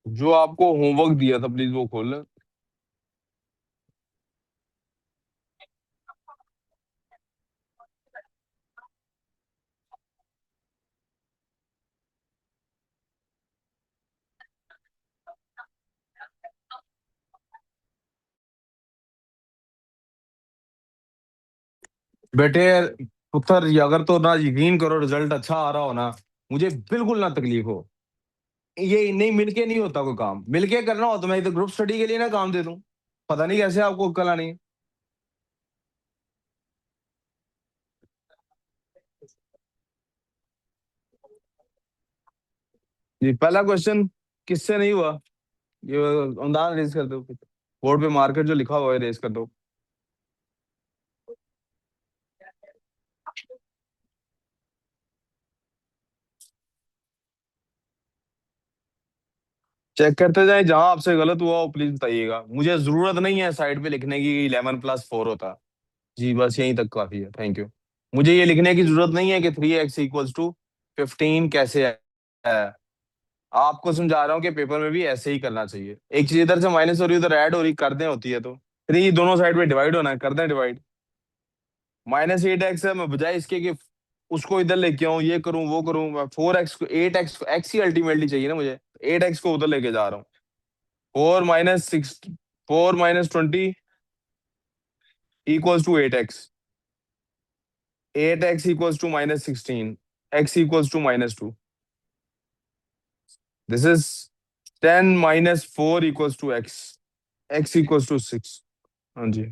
जो आपको होमवर्क दिया था प्लीज वो खोल लें। बेटे, पुत्र, ये अगर तो ना यकीन करो रिजल्ट अच्छा आ रहा हो ना, मुझे बिल्कुल ना तकलीफ हो। ये नहीं, मिलके नहीं होता कोई काम, मिलके करना हो तो मैं इधर ग्रुप स्टडी के लिए ना काम दे दूं। पता नहीं कैसे आपको अक्ल आनी है। जी, पहला क्वेश्चन किससे नहीं हुआ? ये अनुदान रेज कर दो, बोर्ड पे मार्केट जो लिखा हुआ है रेज कर दो। चेक करते जाए, जहां आपसे गलत हुआ हो प्लीज बताइएगा। मुझे जरूरत नहीं है साइड पे लिखने की 11+4 होता। जी बस यहीं तक काफी है, थैंक यू। मुझे ये लिखने की जरूरत नहीं है कि 3x = 15 कैसे है। आपको समझा रहा हूँ कि पेपर में भी ऐसे ही करना चाहिए। एक चीज इधर से माइनस हो रही है, उधर ऐड हो रही, कर दें होती है तो 3 दोनों साइड में डिवाइड होना है, कर दें डिवाइड। -8x है, मैं बजाय इसके कि उसको इधर लेके आऊं, ये करूं वो करूं, मैं 4x को 8x, x ही अल्टीमेटली चाहिए ना मुझे। 8x को उधर लेके जा रहा हूँ। 4 - 6, 4 - 20 = 8x। 8x = -16, x = -2। This is 10 - 4 = x, x = 6। हाँ जी।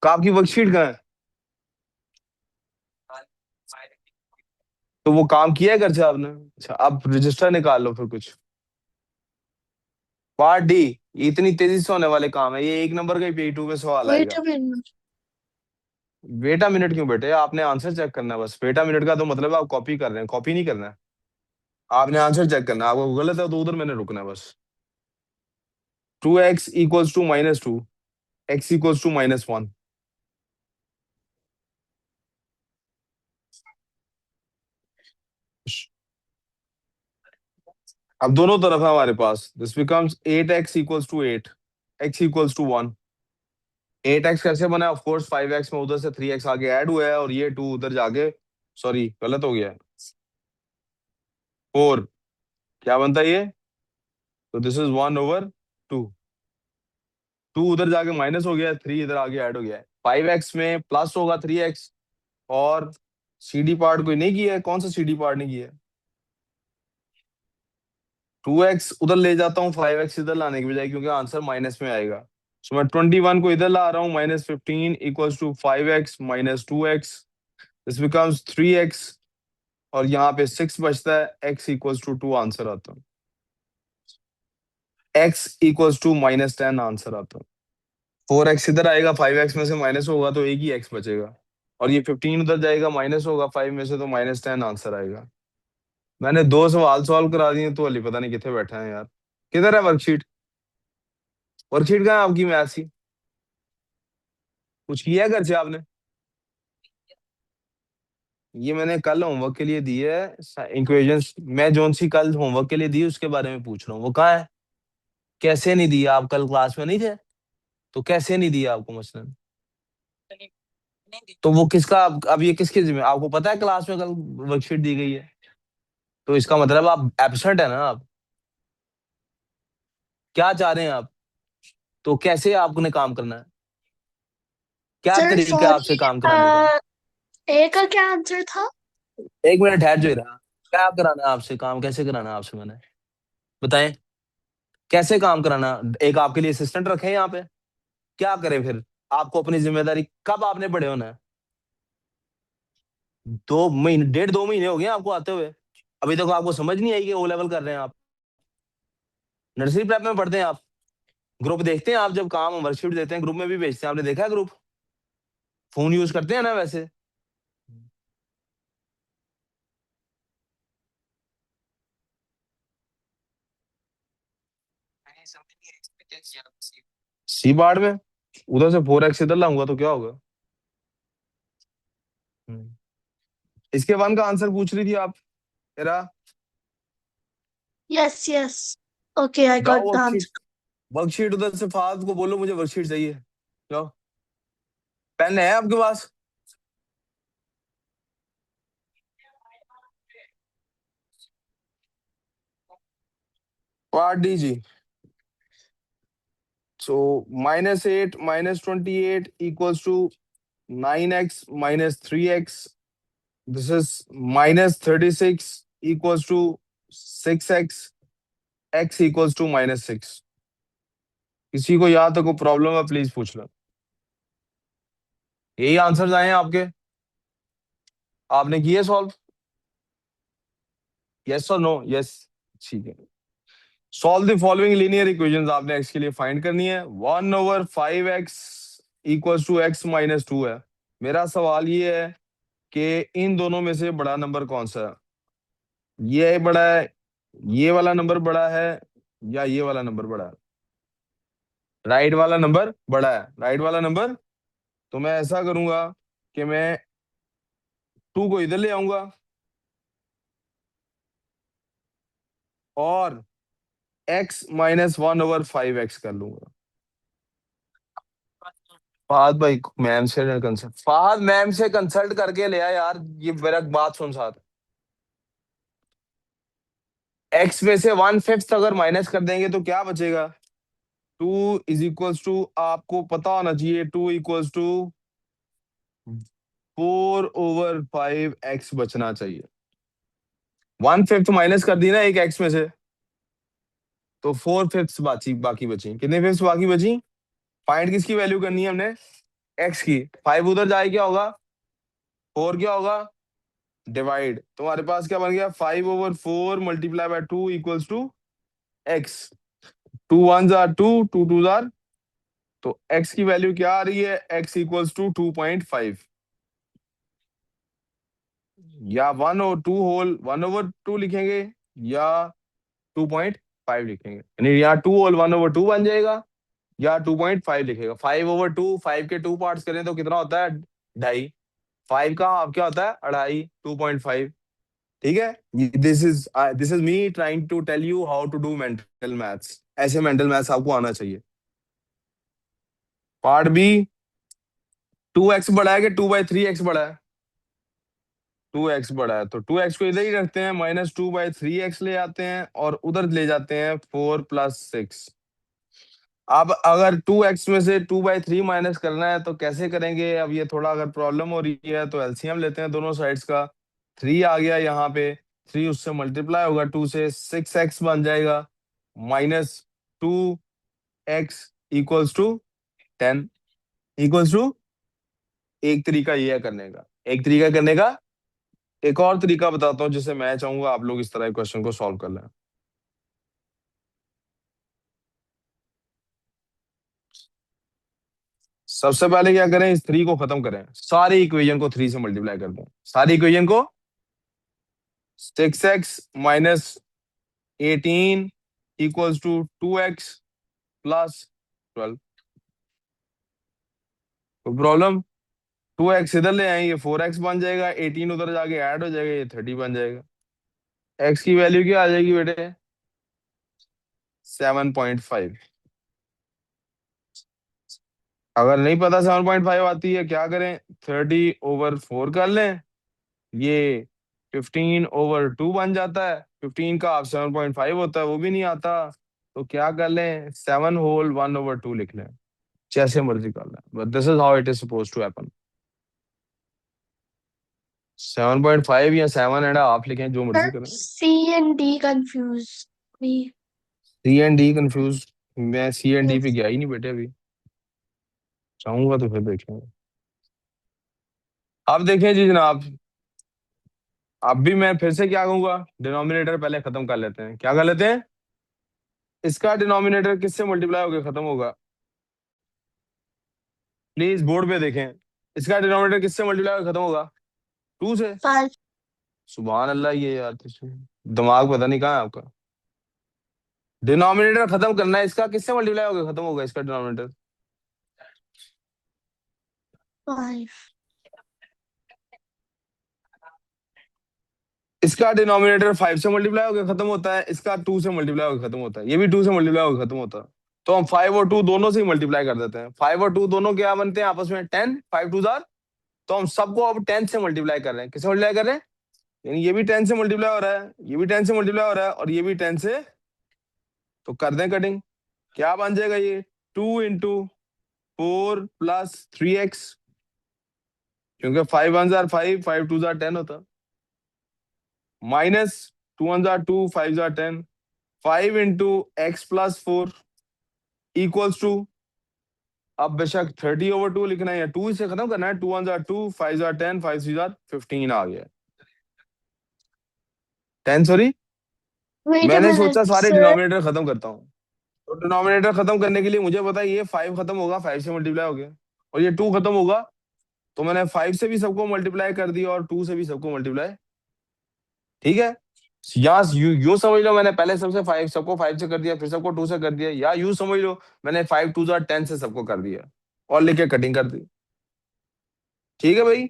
आपकी वर्कशीट कहाँ है? तो वो काम किया है घर से आपने? अच्छा, आप रजिस्टर निकाल लो फिर कुछ। Part D. इतनी तेजी से होने वाले काम है ये, 1 नंबर का ही P2 में सवाल वेट आएगा। A minute. बेटा मिनट क्यों बेटे, आपने आंसर चेक करना है बस। बेटा मिनट का तो मतलब आप कॉपी कर रहे हैं, कॉपी नहीं करना है। आपने आंसर चेक करना है, आपको गलत है तो उधर मैंने रुकना है बस। 2x = -2, x = -1। अब दोनों तरफ है हमारे पास, this becomes 8x = 8, x = 1। 8x कैसे बना? ऑफ कोर्स 5x में उधर से 3x आगे ऐड हुआ है, और ये 2 उधर जाके, सॉरी गलत हो गया है, 4। क्या बनता है ये? तो दिस इज 1/2। 2 उधर जाके माइनस हो गया, 3 इधर आगे ऐड हो गया है। 5x में प्लस होगा 3x। और CD पार्ट कोई नहीं किया है? कौन सा CD पार्ट नहीं किया है? 2x उधर ले जाता हूँ 5x इधर लाने की बजाय, क्योंकि आंसर माइनस में आएगा। सो मैं 21 को इधर ला रहा हूँ, -15 = 5x - 2x। This becomes 3x। और यहाँ पे 6 बचता है, x = 2 आंसर आता है। x = -10 आंसर आता है। 4x इधर आएगा, 5x में से माइनस होगा तो एक ही x बचेगा। और ये 15 उधर जाएगा, माइनस होगा 5 में से तो -10 आंसर आएगा। मैंने 2 सवाल सॉल्व करा दिए, तो अली पता नहीं कितने बैठा है यार। किधर है वर्कशीट? वर्कशीट कहाँ है आपकी मैथ्स की? कुछ किया है घर से आपने? ये मैंने कल होमवर्क के लिए दी है इक्वेशंस, मैं जोन सी कल होमवर्क के लिए दी उसके बारे में पूछ रहा हूँ, वो कहाँ है? कैसे नहीं दी? आप कल क्लास में नहीं थे? तो कैसे नहीं दिया आपको मसलन? तो वो किसका, अब ये किसके जिम्मे, आपको पता है क्लास में कल वर्कशीट दी गई है? तो इसका मतलब आप एब्सेंट है ना आप? क्या चाह रहे हैं आप? तो कैसे आपने काम करना है? क्या सर तरीका है आपसे सॉरी, काम कराने का? ए का क्या आंसर था? 1 मिनट ठहर जो ही रहा। क्या कराना है आपसे काम, कैसे कराना है आपसे मैंने? बताएं। कैसे काम कराना? एक आपके लिए असिस्टेंट रखे हैं यहाँ पे? क्या करें फिर? आपको अपनी जिम्मेदारी कब आपने बड़े होना है? 2 महीने, 1.5 2 महीने हो गए आपको आते हुए। अभी तक आपको समझ नहीं आई कि O लेवल कर रहे हैं आप? नर्सरी प्रेप में पढ़ते हैं आप? ग्रुप देखते हैं आप? जब काम वर्कशीट देते हैं ग्रुप में भी भेजते हैं, आपने देखा है ग्रुप? फोन यूज करते हैं ना वैसे? सी बार में उधर से 4x इधर लाऊंगा तो क्या होगा? इसके 1 का आंसर पूछ रही थी आप मेरा। Yes, yes. Okay, I जाओ got the worksheet, answer. Worksheet उधर से फाद को बोलो मुझे वर्कशीट चाहिए। जाओ, पेन है आपके पास? पार्ट डी जी। So -8 -28 equals to 9x -3x। This is -36 equals to 6x, x equals to -6। किसी को यहाँ तक कोई प्रॉब्लम है प्लीज पूछ लो। यही आंसर्स आए हैं आपके? आपने किए सॉल्व? यस और नो? यस, ठीक है। Solve the following linear equations आपने एक्स के लिए फाइंड करनी है। 1/5x इक्वल्स टू x -2 है। मेरा सवाल ये है कि इन दोनों में से बड़ा नंबर कौन सा है? ये बड़ा है, ये वाला नंबर बड़ा है, या ये वाला नंबर बड़ा है? राइट वाला नंबर बड़ा है, राइट वाला नंबर। तो मैं ऐसा करूंगा कि मैं 2 को इधर ले आऊंगा और x -1/5x कर लूंगा। फहद भाई मैम से कंसल्ट, फहद मैम से कंसल्ट करके ले आ यार, ये मेरा बात सुन साथ। x में से 1/5 अगर माइनस कर देंगे तो क्या बचेगा? 2 इज इक्वल्स टू, आपको पता होना चाहिए, 2 इक्वल्स टू 4/5x बचना चाहिए। 1/5 माइनस कर दी ना एक x में से, तो 4/5 बाकी बाकी बची। कितने फिफ्थ बाकी बची? फाइंड किसकी वैल्यू करनी है हमने? x की। 5 उधर जाए क्या होगा? 4 क्या होगा? डिवाइड। तुम्हारे पास क्या बन गया? 5/4 multiply by 2 equals to x। 2 1s आर 2, 2 2s आर, तो x की वैल्यू क्या आ रही है? x इक्वल्स टू 2.5, या 1/2 लिखेंगे, या 2.5 लिखेंगे। यानी या 2 होल 1/2 बन जाएगा, या 2.5 लिखेगा। 5/2, 5 के 2 पार्ट्स करें तो कितना होता है? 2.5। 5 का हाफ क्या होता है? 2.5, 2.5। ठीक है, this is me trying to tell you how to do mental maths. ऐसे मेंटल मैथ्स आपको आना चाहिए। पार्ट बी, 2x बड़ा है कि 2/3x बड़ा है? 2x बड़ा है, तो 2x को इधर ही रखते हैं, -2/3x ले आते हैं और उधर ले जाते हैं 4 + 6। अब अगर 2x में से 2/3 माइनस करना है तो कैसे करेंगे? अब ये थोड़ा अगर प्रॉब्लम हो रही है तो एलसीएम लेते हैं दोनों साइड्स का। 3 आ गया यहाँ पे, 3 उससे मल्टीप्लाई होगा 2 से, 6x बन जाएगा, -2x equals to 10 equals to. एक तरीका ये है करने का, एक तरीका करने का। एक और तरीका बताता हूँ जिससे मैं चाहूंगा आप लोग इस तरह के क्वेश्चन को सॉल्व कर लें। सबसे पहले क्या करें? इस 3 को खत्म करें, सारी इक्वेशन को 3 से मल्टीप्लाई कर दें, सारी इक्वेशन को। 6x - 18 equals to 2x + 12। कोई प्रॉब्लम? 2x इधर ले आएंगे, 4x बन जाएगा, 18 उधर जाके ऐड हो जाएगा, ये 30 बन जाएगा। x की वैल्यू क्या आ जाएगी बेटे? 7.5। अगर नहीं पता 7.5 आती है क्या करें? 30/4 कर लें, ये 15/2 बन जाता है। 15 का हाफ 7.5 होता है, वो भी नहीं आता। तो क्या कर लें? 7 होल 1/2 लिख लें, जैसे मर्जी कर लें, but this is how it is suppose to happen. 7.5 या 7.5 लिखें, जो Sir, मर्जी करें। C and D confuse me. C and D confuse? मैं सी एंड डी पे Yes. गया ही नहीं बेटे अभी, चाहूंगा तो फिर देखेंगे। अब देखें जी जनाब, अब भी मैं फिर से क्या कहूंगा, डिनोमिनेटर पहले खत्म कर लेते हैं। क्या कर लेते हैं? इसका डिनोमिनेटर किससे मल्टीप्लाई होकर खत्म होगा? प्लीज बोर्ड पे देखें, इसका डिनोमिनेटर किससे मल्टीप्लाई होकर खत्म होगा? 2 से। 5. सुभान अल्लाह, ये यार तो दिमाग पता नहीं कहाँ है आपका। डिनोमिनेटर खत्म करना है इसका, किससे मल्टीप्लाई होकर खत्म होगा इसका डिनोमिनेटर? 5. इसका डिनोमिनेटर 5 से मल्टीप्लाई होकर खत्म होता है, इसका 2 से मल्टीप्लाई होकर खत्म होता है, ये भी 2 से मल्टीप्लाई होकर खत्म होता है। तो हम 5 और 2 दोनों से ही मल्टीप्लाई कर देते हैं। 5 और 2 दोनों क्या बनते हैं आपस में? 10, 5 2 जार। तो हम सबको अब 10 से मल्टीप्लाई कर रहे हैं। किससे मल्टीप्लाई कर रहे हैं? यानी ये भी 10 से मल्टीप्लाई हो रहा है, ये भी 10 से मल्टीप्लाई हो रहा है, और ये भी 10 से। तो कर दें कटिंग, क्या बन जाएगा ये? 2 into 4 + 3x, क्योंकि 5 1 जार 5, 5 2 जार 10 होता, माइनस 2 1 जार 2, 5 जार 10, 5 into x + 4 इक्वल्स टू, अब बेशक 30/2 लिखना है या 2 से खत्म करना है। 2 1 जार 2, 5 जार 10, 5 3 जार 15 आ गया। 10 सॉरी, Wait a मैंने minute, सोचा सारे sir. डिनोमिनेटर खत्म करता हूँ। तो डिनोमिनेटर खत्म करने के लिए मुझे पता है ये 5 खत्म होगा, 5 से मल्टीप्लाई हो गया, और ये 2 खत्म होगा, तो मैंने 5 से भी सबको मल्टीप्लाई कर दिया और 2 से भी सबको मल्टीप्लाई। ठीक है, या यू समझ लो, मैंने पहले सबको 5 से कर दिया, फिर सबको 2 से कर दिया, या यू समझ लो मैंने 5 2 जार 10 से सबको कर दिया और लिखे कटिंग कर दी। ठीक है भाई,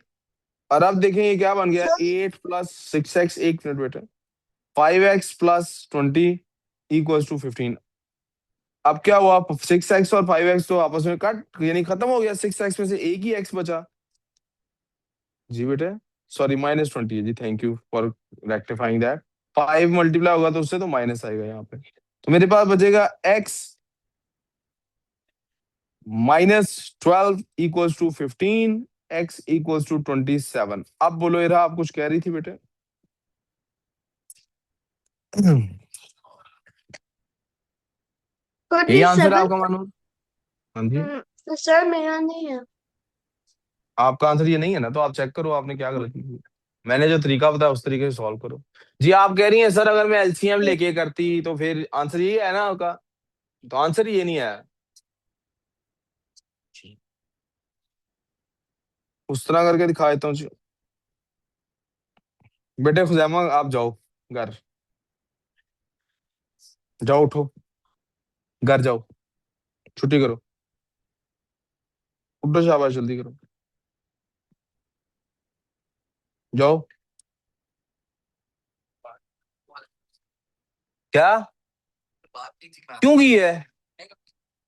और अब देखें ये क्या बन गया। Sir, 8 + 6x, 1 मिनट बेटा, 5x + 20 = 15। अब क्या हुआ, 6x और 5x तो आपस में कट, यानी खत्म हो गया। 6x में से एक ही x बचा। जी बेटे, सॉरी -20 है जी, thank you for rectifying that. 5 multiply होगा तो उससे तो माइनस आएगा यहाँ पे, तो मेरे पास बचेगा x -12 = 15, x = 27। अब बोलो इरा, आप कुछ कह रही थी बेटे? could यही be आंसर है 7. आपका मानो? हाँ जी, Sir, मेरा नहीं है. आपका आंसर ये नहीं है ना, तो आप चेक करो आपने क्या गलती की। मैंने जो तरीका बताया उस तरीके से सॉल्व करो। जी आप कह रही हैं सर अगर मैं एलसीएम लेके करती तो फिर आंसर यही है ना आपका? तो आंसर ये नहीं है, उस तरह करके दिखा देता हूँ जी। बेटे खुजैमा आप जाओ घर, जाओ उठो, घर जाओ, छुट्टी करो, उठो, शाबाश जल्दी करो, जाओ। क्या क्यों की है?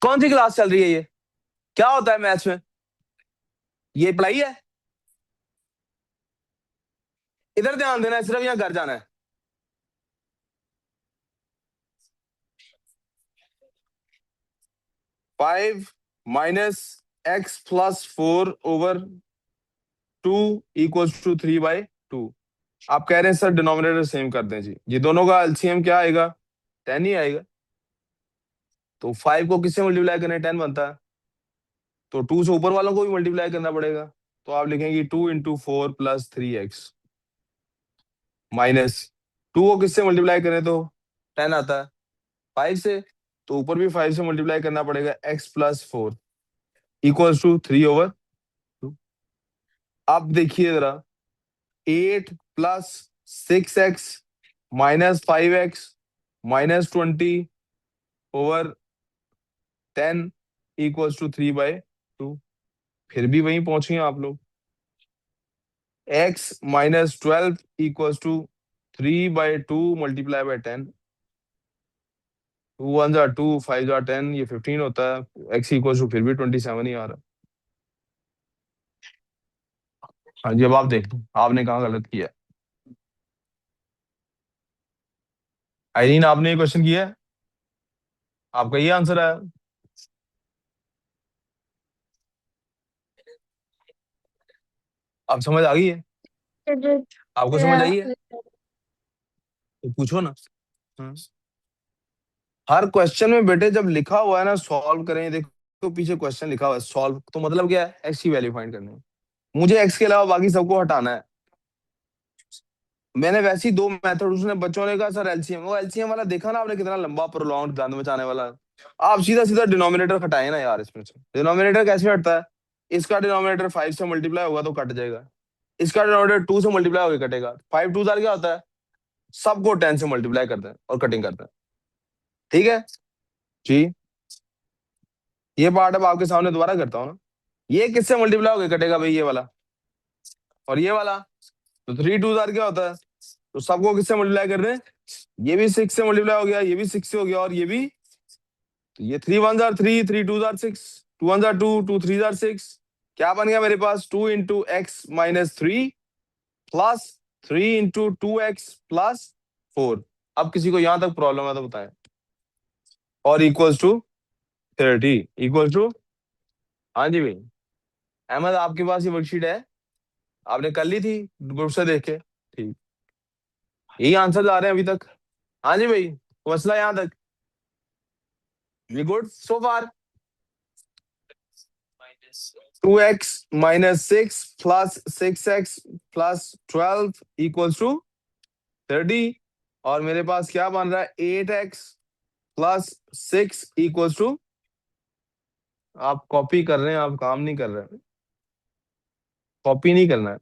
कौन सी क्लास चल रही है ये? क्या होता है मैथ्स में? ये पढ़ाई है? इधर ध्यान देना है सिर्फ, यहाँ घर जाना है। 5 - x + 4/2 = 3/2। आप कह रहे हैं सर डिनोमिनेटर सेम कर दें जी, ये दोनों का एलसीएम क्या आएगा? 10 ही आएगा। तो 5 को किससे मल्टीप्लाई करें? 10 बनता है, तो 2 से ऊपर वालों को भी मल्टीप्लाई करना पड़ेगा। तो आप लिखेंगे 2 × 4 + 3x, माइनस 2 को किससे मल्टीप्लाई करें तो 10 आता है, 5 से, तो ऊपर भी 5 से मल्टीप्लाई करना पड़ेगा। x + 4 = 3/2। अब देखिए जरा, 8 + 6x -5x -20/10 = 3/2। फिर भी वहीं पहुंचे आप लोग। x -12 = 3/2 × 10। 2 1 जार 2, 5 जार 10, ये 15 होता है। x = फिर भी 27 ही आ रहा है। हाँ जी, अब आप देख लो आपने कहाँ गलत किया है। आइरीन आपने ये क्वेश्चन किया है, आपका ये आंसर है। अब समझ आ गई है? Did it? आपको समझ Yeah. आई है? तो पूछो ना। हाँ। हर क्वेश्चन में बेटे जब लिखा हुआ है ना सॉल्व करें, देखो तो पीछे क्वेश्चन लिखा हुआ है सॉल्व, तो मतलब क्या है? एक्स की वैल्यू फाइंड करनी है। मुझे एक्स के अलावा बाकी सबको हटाना है। मैंने वैसे ही 2 मेथड, उसने बच्चों ने कहा सर एलसीएम, वो एलसीएम वाला देखा ना आपने कितना लंबा प्रोलॉन्ग दंड बचाने वाला। आप सीधा सीधा डिनोमिनेटर हटाए ना यार, इसमें से डिनोमिनेटर कैसे हटता है? इसका डिनोमिनेटर 5 से मल्टीप्लाई होगा तो कट जाएगा, इसका डिनोमिनेटर 2 से मल्टीप्लाई होकर कटेगा। 5 2 जार क्या होता है? सबको 10 से मल्टीप्लाई करते हैं और कटिंग करते हैं। ठीक है जी, ये पार्ट अब आपके सामने दोबारा करता हूँ ना। ये किससे मल्टीप्लाई होकर कटेगा भाई? ये वाला और ये वाला। तो 3 2 जार क्या होता है? तो सबको किससे मल्टीप्लाई कर रहे हैं? ये भी 6 से मल्टीप्लाई हो गया, ये भी 6 से हो गया, और ये भी। तो ये 3 1 जार 3, 3 2 जार 6, 2 1 जार 2, 2 3 जार 6। क्या बन गया मेरे पास? 2 into x minus 3 plus 3 into 2x plus 4। अब किसी को यहां तक प्रॉब्लम है तो बताएं। और इक्वल्स टू 30 इक्वल्स टू। हाँ जी भाई। अहमद, आपके पास ये वर्कशीट है? आपने कर ली थी ग्रुप से देख के? ठीक। यही आंसर आ रहे हैं अभी तक? हाँ जी भाई, मसला यहाँ तक? We good so far? 2x minus 6 plus 6x plus 12 equals to 30। और मेरे पास क्या बन रहा है? 8x plus 6 equals to. आप कॉपी कर रहे हैं, आप काम नहीं कर रहे हैं। कॉपी नहीं करना है,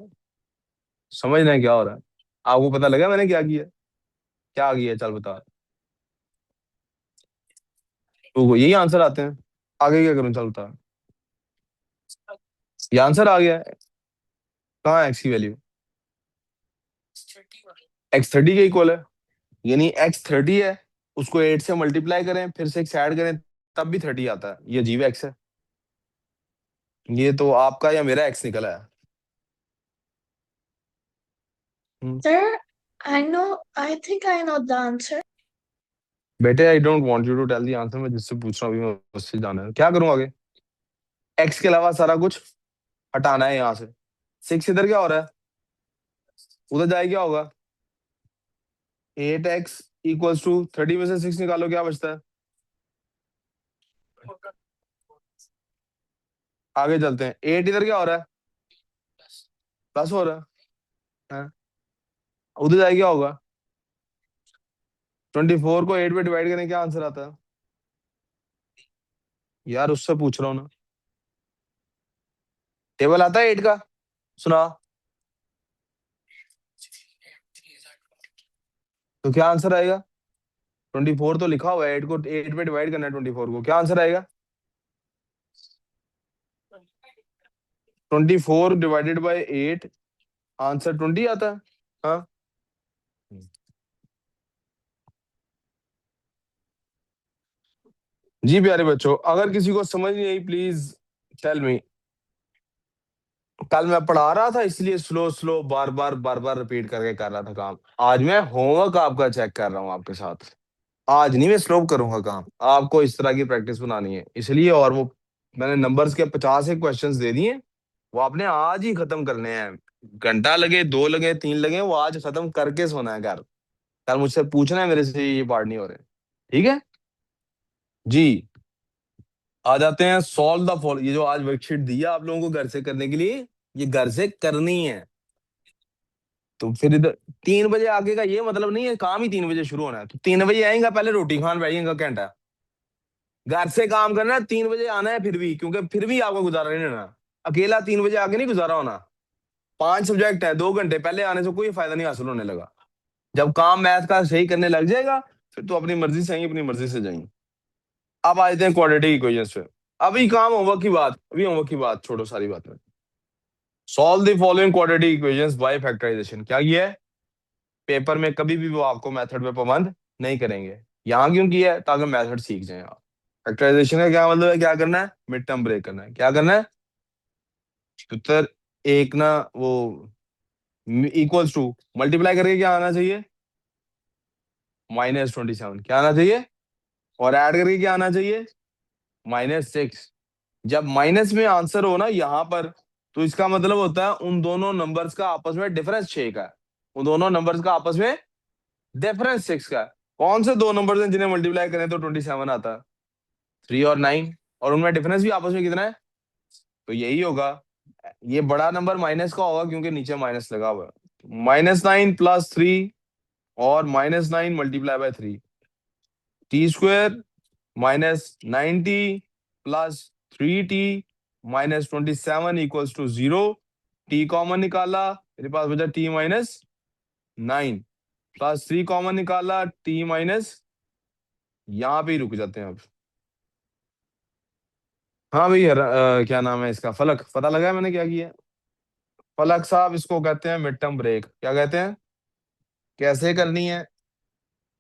समझना है क्या हो रहा है। आपको पता लगा मैंने क्या किया? क्या किया चल बता। तो यही आंसर आते हैं। आगे क्या करूं, चल बता। ये आंसर आ गया है। कहाँ है एक्स की वैल्यू? एक्स 30 के इक्वल है, यानी एक्स 30 है। उसको 8 से मल्टीप्लाई करें, फिर से एक्स ऐड करें, तब भी 30 आता है। ये अजीब एक्स है। ये तो आपका या मेरा एक्स निकला है। हम्म। Sir, I think I know the answer. बेटे, I don't want you to tell the answer. मैं जिससे पूछ रहा हूँ अभी, मैं उससे जाना है। क्या करूँ आगे? एक्स के अलावा सारा कुछ हटाना है यहाँ से। 6 इधर क्या हो रहा है? उधर जाए क्या होगा? 8x इक्वल्स टू 30 में से 6 निकालो, क्या बचता है? आगे चलते हैं। 8 इधर क्या हो रहा है? प्लस हो रहा है, हाँ? उधर जाए क्या होगा? 24 को 8 पे डिवाइड करें, क्या आंसर आता है? यार उससे पूछ रहा हूँ ना। टेबल आता है 8 का? सुना। तो क्या आंसर आएगा? 24 तो लिखा हुआ है, 8 को 8 पे डिवाइड करना है 24 को, क्या आंसर आएगा? 24 डिवाइडेड बाई 8, आंसर 20 आता है। हाँ। जी प्यारे बच्चों, अगर किसी को समझ नहीं आई प्लीज टेल मी। कल मैं पढ़ा रहा था इसलिए स्लो स्लो बार बार रिपीट करके कर रहा था काम। आज मैं होमवर्क आपका चेक कर रहा हूँ आपके साथ। आज नहीं मैं स्लो करूंगा काम, आपको इस तरह की प्रैक्टिस बनानी है इसलिए। और वो मैंने नंबर्स के 50 एक क्वेश्चंस दे दिए, वो आपने आज ही खत्म करने हैं। घंटा लगे, 2 लगे, 3 लगे, वो आज खत्म करके सोना है घर। कल मुझसे पूछना है मेरे से ये पार्ट नहीं हो रहे। ठीक है जी। आ जाते हैं सॉल्व द फॉलो। ये जो आज वर्कशीट दी है आप लोगों को घर से करने के लिए, ये घर से करनी है। तो फिर इधर 3 बजे आगे का ये मतलब नहीं है काम ही 3 बजे शुरू होना है। तो 3 बजे आएगा, पहले रोटी खान बैठेगा घंटा। घर से काम करना है, 3 बजे आना है फिर भी, क्योंकि फिर भी आपको गुजारा नहीं होना। अकेला 3 बजे आके नहीं गुजारा होना। 5 सब्जेक्ट है, 2 घंटे पहले आने से कोई फायदा नहीं हासिल होने लगा। जब काम मैथ का सही करने लग जाएगा, फिर तो अपनी मर्जी से आएंगे, अपनी मर्जी से जाएंगे। अब आ जाते हैं क्वाड्रेटिक इक्वेशंस पे। अभी काम होमवर्क की बात, अभी होमवर्क की बात छोड़ो सारी बातें। Solve the following quadratic equations by factorisation. क्या किया है? पेपर में कभी भी वो आपको मेथड पे पाबंद नहीं करेंगे। यहाँ क्यों किया है? ताकि मेथड सीख जाए आप। फैक्टराइजेशन का क्या मतलब है? क्या करना है? मिड टर्म ब्रेक करना है। क्या करना है? उत्तर एक ना वो इक्वल्स टू मल्टीप्लाई करके क्या आना चाहिए? -27। क्या आना चाहिए? और ऐड करके क्या आना चाहिए? -6। जब माइनस में आंसर हो ना यहाँ पर, तो इसका मतलब होता है उन दोनों नंबर्स का आपस में डिफरेंस 6 का है। उन दोनों नंबर्स का आपस में डिफरेंस 6 का है। कौन से दो नंबर्स हैं जिन्हें मल्टीप्लाई करें तो 27 आता है? 3 और 9। और उनमें डिफरेंस भी आपस में कितना है? तो यही होगा। ये बड़ा नंबर माइनस का होगा क्योंकि नीचे माइनस लगा हुआ है। -9 प्लस 3 और -9 multiply by 3। t² -90 plus 3t -27 equals to 0। t common निकाला, मेरे पास बचा t-9 प्लस 3 कॉमन निकाला, t माइनस। यहाँ पे ही रुक जाते हैं अब। हाँ भाई, क्या नाम है इसका? फलक पता लगा है मैंने क्या किया? फलक साहब, इसको कहते हैं मिड टर्म ब्रेक। क्या कहते हैं? कैसे करनी है?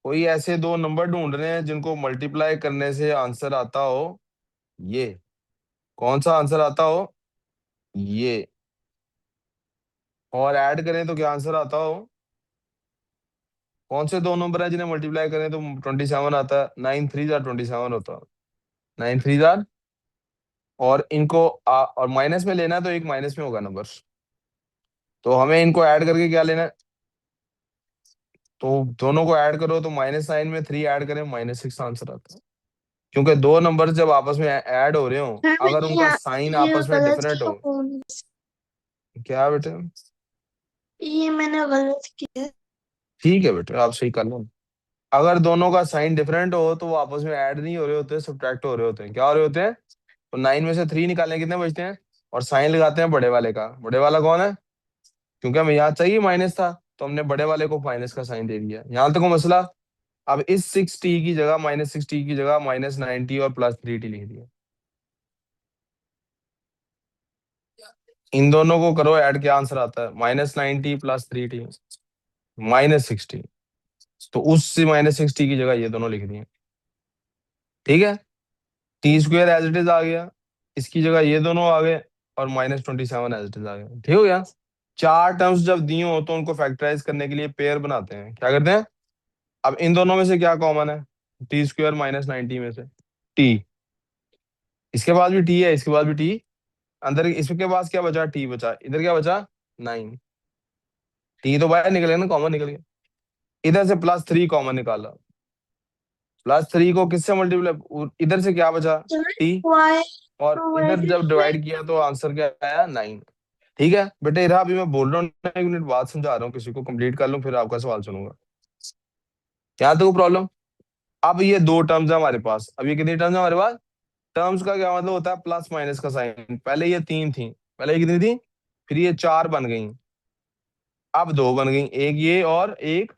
कोई ऐसे दो नंबर ढूंढ रहे हैं जिनको मल्टीप्लाई करने से आंसर आता हो ये। कौन सा आंसर आता हो ये, और ऐड करें तो क्या आंसर आता हो? कौन से दो नंबर है जिन्हें मल्टीप्लाई करें तो 27 आता है? 9 3 जार 27 होता है। 9 3 जार, और इनको और माइनस में लेना है तो एक माइनस में होगा नंबर, तो हमें इनको ऐड करके क्या लेना है? तो दोनों को ऐड करो तो -9 में 3 ऐड करें -6 आंसर आता है। क्योंकि दो नंबर जब आपस में ऐड हो रहे हो, सर अगर मैंने उनका साइन ये आपस में गलत डिफरेंट किया हो। फोन। क्या बेटे? ये मैंने गलत किया। ठीक है बेटे, आप सही कर लो। अगर दोनों का साइन डिफरेंट हो तो वो आपस में ऐड नहीं हो रहे होते, सब्ट्रैक्ट हो रहे होते हैं। क्या हो रहे होते हैं? तो 9 में से 3 निकालने कितने बचते हैं? और साइन लगाते हैं बड़े वाले का। बड़े वाला कौन है? क्योंकि हमें यहाँ चाहिए माइनस था, तो हमने बड़े वाले को माइनस का साइन दे दिया। यहाँ तक वो मसला। अब इस 6t की जगह -6t की जगह -90 और +3t लिख दिया। इन दोनों को करो ऐड, क्या आंसर आता है? -90 +3t -60। तो उस -60 की जगह ये दोनों लिख दिए। ठीक है, t² एज इट इज आ गया, इसकी जगह ये दोनों आ गए, और -27 एज इट इज आ गया। ठीक हो गया। चार टर्म्स जब दिए हो तो उनको फैक्टराइज करने के लिए पेयर बनाते हैं। क्या करते हैं? अब इन दोनों में से क्या कॉमन है? t² -90 में से t, इसके बाद भी t है, इसके बाद भी t। अंदर इसके पास क्या बचा? t बचा। इधर क्या बचा? 9। t तो बाहर निकल गया ना, कॉमन निकल गया। इधर से +3 कॉमन निकाला। +3 को किससे मल्टीप्लाई, इधर से क्या बचा? Sir t। why और why इधर did जब you डिवाइड किया तो आंसर क्या आया? 9। ठीक है बेटे, इधर अभी मैं बोल रहा हूँ ना, 1 मिनट बाद समझा रहा हूँ, किसी को कंप्लीट कर लूँ फिर आपका सवाल सुनूंगा। क्या तो प्रॉब्लम? अब ये दो टर्म्स है हमारे पास। अब ये कितनी टर्म्स है हमारे पास? टर्म्स का क्या मतलब होता है? प्लस माइनस का साइन। पहले ये 3 थी, पहले ये कितनी थी? फिर ये 4 बन गई, अब 2 बन गई, एक ये और एक।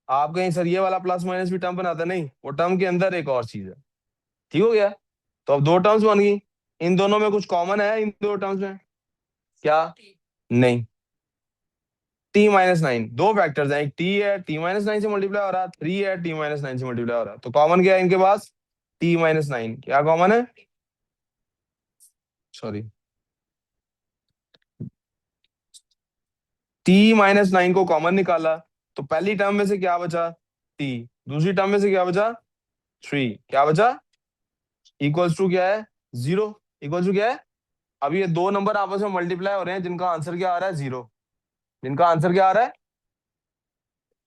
आप कहीं सर ये वाला प्लस माइनस भी टर्म बनाता नहीं, वो टर्म के अंदर एक और चीज है। ठीक हो गया। तो अब दो टर्म्स बन गई। इन दोनों में कुछ कॉमन है इन दो टर्म्स में? क्या? नहीं। t-9, दो फैक्टर्स हैं, एक t है, t-9 से मल्टीप्लाई हो रहा है, 3 है, t-9 से मल्टीप्लाई हो रहा है। तो कॉमन क्या है इनके पास? t-9। क्या कॉमन है? सॉरी, t-9 को कॉमन निकाला, तो पहली टर्म में से क्या बचा? t। दूसरी टर्म में से क्या बचा? 3। क्या बचा? इक्वल्स टू क्या है? 0। इक्वल्स टू क्या है? अब ये दो नंबर आपस में मल्टीप्लाई हो रहे हैं जिनका आंसर क्या आ रहा है? 0। जिनका आंसर क्या आ रहा है?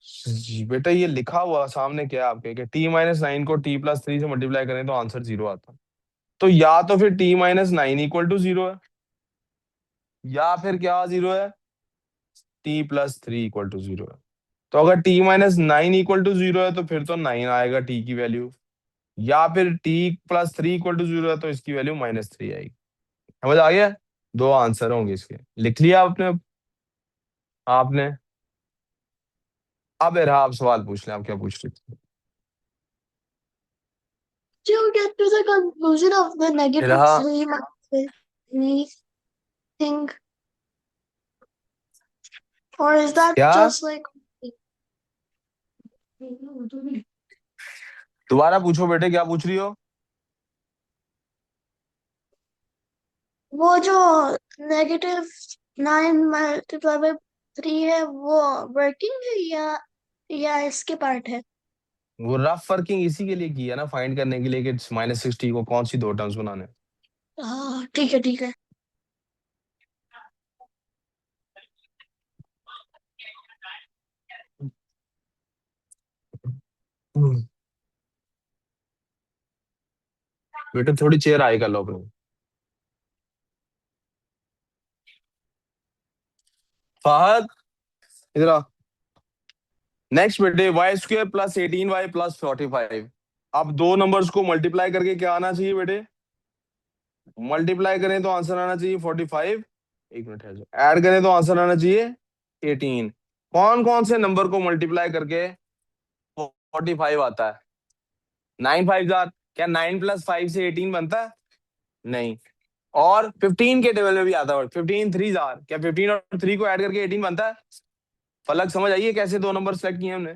जी बेटा, ये लिखा हुआ सामने क्या है आपके, कि t-9 को t+3 से मल्टीप्लाई करें तो आंसर 0 आता है। तो या तो फिर t-9 इक्वल टू 0 है, या फिर क्या 0 है? t+3 इक्वल टू 0 है। तो अगर t-9 इक्वल टू 0 है तो फिर तो 9 आएगा t की वैल्यू, या फिर t+3 इक्वल टू 0 है तो इसकी वैल्यू -3 आएगी। समझ आ गया? दो आंसर होंगे इसके, लिख लिया आपने? आपने अब रहा, आप सवाल पूछ लें, आप क्या पूछ रहे थे? get to the conclusion of the negative रहा 3 minus 3 thing? Or is that क्या? just like दोबारा पूछो बेटे, क्या पूछ रही हो? वो जो -9 मल्टीप्लाई बाय 3 है वो वर्किंग है या इसके पार्ट है? वो रफ वर्किंग इसी के लिए की है ना, फाइंड करने के लिए कि -60 को कौन सी दो टर्म्स बनाने। हाँ ठीक है ठीक है। हम्म। बेटे थोड़ी चेयर आए कर लो अपनी। फहद, इधर आ। नेक्स्ट बेटे, y² + 18y + 45। अब दो नंबर्स को मल्टीप्लाई करके क्या आना चाहिए बेटे? मल्टीप्लाई करें तो आंसर आना चाहिए 45। एक मिनट है, ऐड करें तो आंसर आना चाहिए 18। कौन कौन से नंबर को मल्टीप्लाई करके 45 आता है? 9 5 जार, क्या 9 + 5 से 18 बनता है? नहीं। और 15 के टेबल में भी आता है, 15 3 जार, क्या 15 और 3 को ऐड करके 18 बनता है? फलक समझ आइए कैसे दो नंबर सेलेक्ट किए हमने।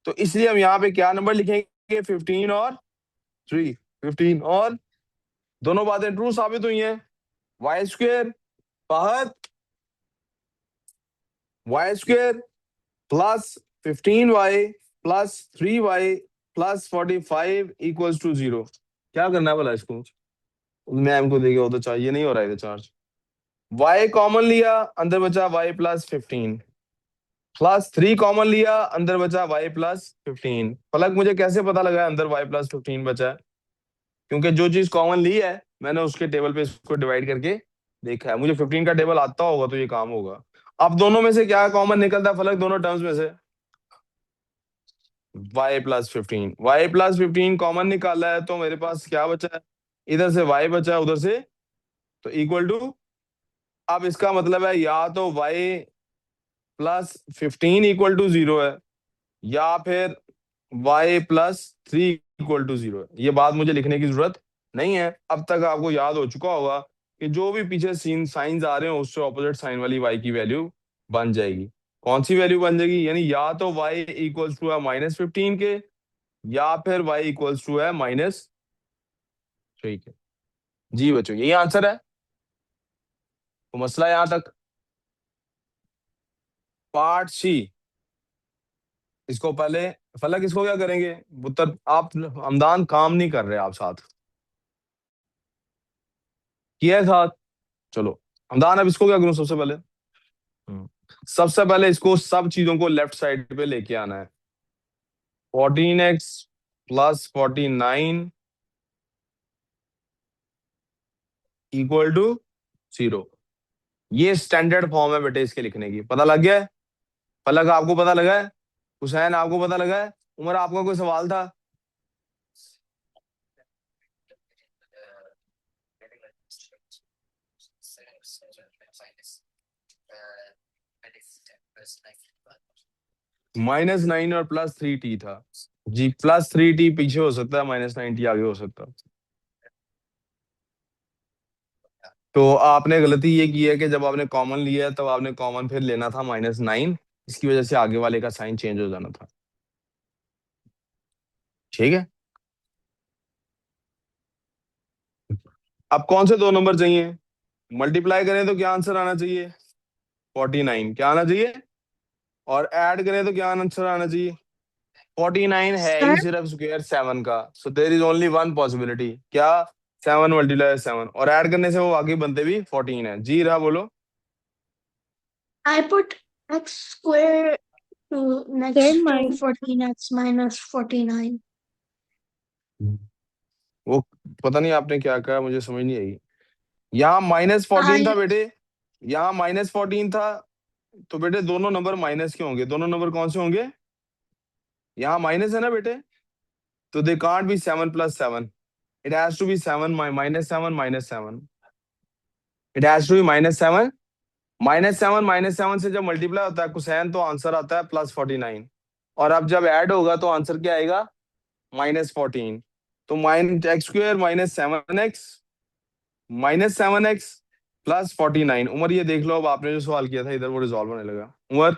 तो इसलिए हम यहाँ पे क्या नंबर लिखेंगे, 15 और 3। 15 और दोनों बातें ट्रू साबित हुई हैं। वाई स्क्वेयर फहद Y square plus 15y plus 3y plus 45 equals to 0। क्या करना है भला इसको, मैम को देगा वो तो चाहिए नहीं हो रहा है चार्ज। y कॉमन लिया अंदर बचा y प्लस 15 प्लस 3 कॉमन लिया अंदर बचा y प्लस 15। फलक मुझे कैसे पता लगा अंदर y प्लस 15 बचा है, क्योंकि जो चीज कॉमन ली है मैंने उसके टेबल पे इसको डिवाइड करके देखा है, मुझे 15 का टेबल आता होगा तो ये काम होगा। अब दोनों में से क्या कॉमन निकलता है फलक, दोनों टर्म्स में से y प्लस 15 कॉमन निकाला है तो मेरे पास क्या बचा है, इधर से y बचा है उधर से, तो इक्वल टू, अब इसका मतलब है या तो y प्लस 15 इक्वल टू 0 है या फिर y प्लस 3 इक्वल टू 0 है। ये बात मुझे लिखने की जरूरत नहीं है, अब तक आपको याद हो चुका होगा कि जो भी पीछे सीन साइंस आ रहे हैं उससे ऑपोजिट साइन वाली y की वैल्यू बन जाएगी। कौन सी वैल्यू बन जाएगी, यानी या तो y इक्वल्स टू है -15 के या फिर y इक्वल्स टू है -3 के। जी बच्चों यही आंसर है, तो मसला यहां तक। पार्ट सी, इसको पहले फलक इसको क्या करेंगे, उत्तर आप हमदान काम नहीं कर रहे, आप साथ किया है साथ, चलो हमदान अब इसको क्या करूं सबसे पहले। सबसे पहले इसको सब चीजों को लेफ्ट साइड पे लेके आना है। 14x plus 49 equal to 0। ये स्टैंडर्ड फॉर्म है बेटे इसके लिखने की, पता लग गया है। फलक आपको पता लगा है, हुसैन आपको पता लगा है, उमर आपका कोई सवाल था। -9 और +3t था। जी +3t पीछे हो सकता है, -9t आगे हो सकता है। तो आपने गलती ये की है कि जब आपने कॉमन लिया है तब आपने कॉमन फिर लेना था -9, इसकी वजह से आगे वाले का साइन चेंज हो जाना था। ठीक है, अब कौन से दो नंबर चाहिए, मल्टीप्लाई करें तो क्या आंसर आना चाहिए, 49 क्या आना चाहिए, और ऐड करें तो क्या आंसर आना चाहिए। 49 है सर ही सिर्फ स्क्वायर 7 का, so there is only one possibility, क्या 7 × 7, और ऐड करने से वो आगे बनते भी 14 है। जी रहा बोलो। I put x square to Sir, next to mine 14x minus 49. वो पता नहीं आपने क्या कहा, मुझे समझ नहीं आई। यहाँ -14 था I बेटे, यहाँ -14 था, तो बेटे दोनों नंबर माइनस के होंगे। दोनों नंबर कौन से होंगे, यहाँ माइनस है ना बेटे, तो they can't be 7 + 7, it has to be 7 -7 -7, it has to be -7 -7 -7 से जब मल्टीप्लाई होता है कुसैन तो आंसर आता है +49, और अब जब ऐड होगा तो आंसर क्या आएगा, -14। तो x² -7x +49। उमर ये देख लो, अब आपने जो सवाल किया था इधर वो रिजॉल्व होने लगा। उमर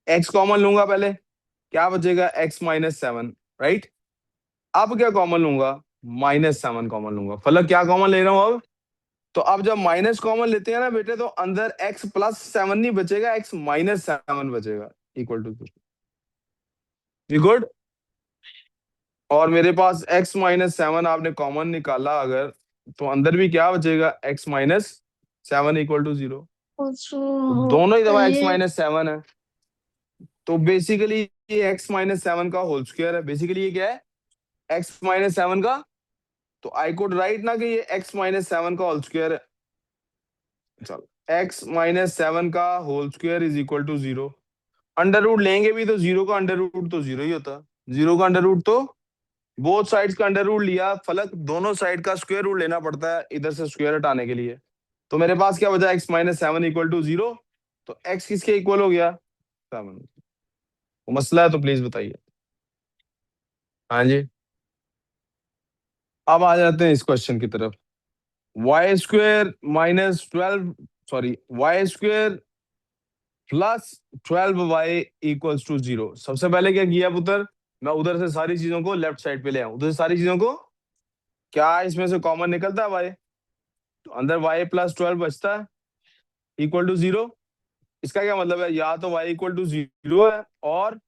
x कॉमन लूंगा पहले, क्या बचेगा, x -7, राइट। अब क्या कॉमन लूंगा, -7 कॉमन लूंगा। फलक क्या कॉमन ले रहा हूं अब, तो अब जब माइनस कॉमन लेते हैं ना बेटे तो अंदर x+7 नहीं बचेगा, x-7 बचेगा, इक्वल टू गुड। और मेरे पास x-7 आपने कॉमन निकाला अगर, तो अंदर भी क्या बचेगा, x-7 इक्वल टू 0। तो also दोनों ही दफा ये x-7 है, तो बेसिकली ये x-7 का होल स्क्वायर है। बेसिकली ये क्या है, x-7 का, तो आई कुड राइट ना कि ये x-7 का होल स्क्वायर है। चलो, x-7 का whole square is equal to 0। Under root लेंगे भी तो 0 का अंडर रूट तो 0 ही होता, 0 का अंडर रूट तो बोथ साइड्स का अंडर रूट लिया, फलक दोनों साइड का स्क्वायर रूट लेना पड़ता है इधर से स्क्वायर हटाने के लिए। तो मेरे पास क्या बचा, x-7 इक्वल टू 0, तो x किसके इक्वल हो गया, 7। तो मसला है तो प्लीज बताइए। हाँ जी, अब आ जाते हैं इस क्वेश्चन की तरफ। y² -12, sorry y² plus 12y equals to 0। सबसे पहले क्या किया पुत्र, मैं उधर से सारी चीजों को लेफ्ट साइड पे ले आऊं, उधर से सारी चीजों को, क्या इसमें से कॉमन निकलता है y, तो अंदर y प्लस 12 बचता है इक्वल टू 0। इसका क्या मतलब है, या तो y इक्वल टू 0 है और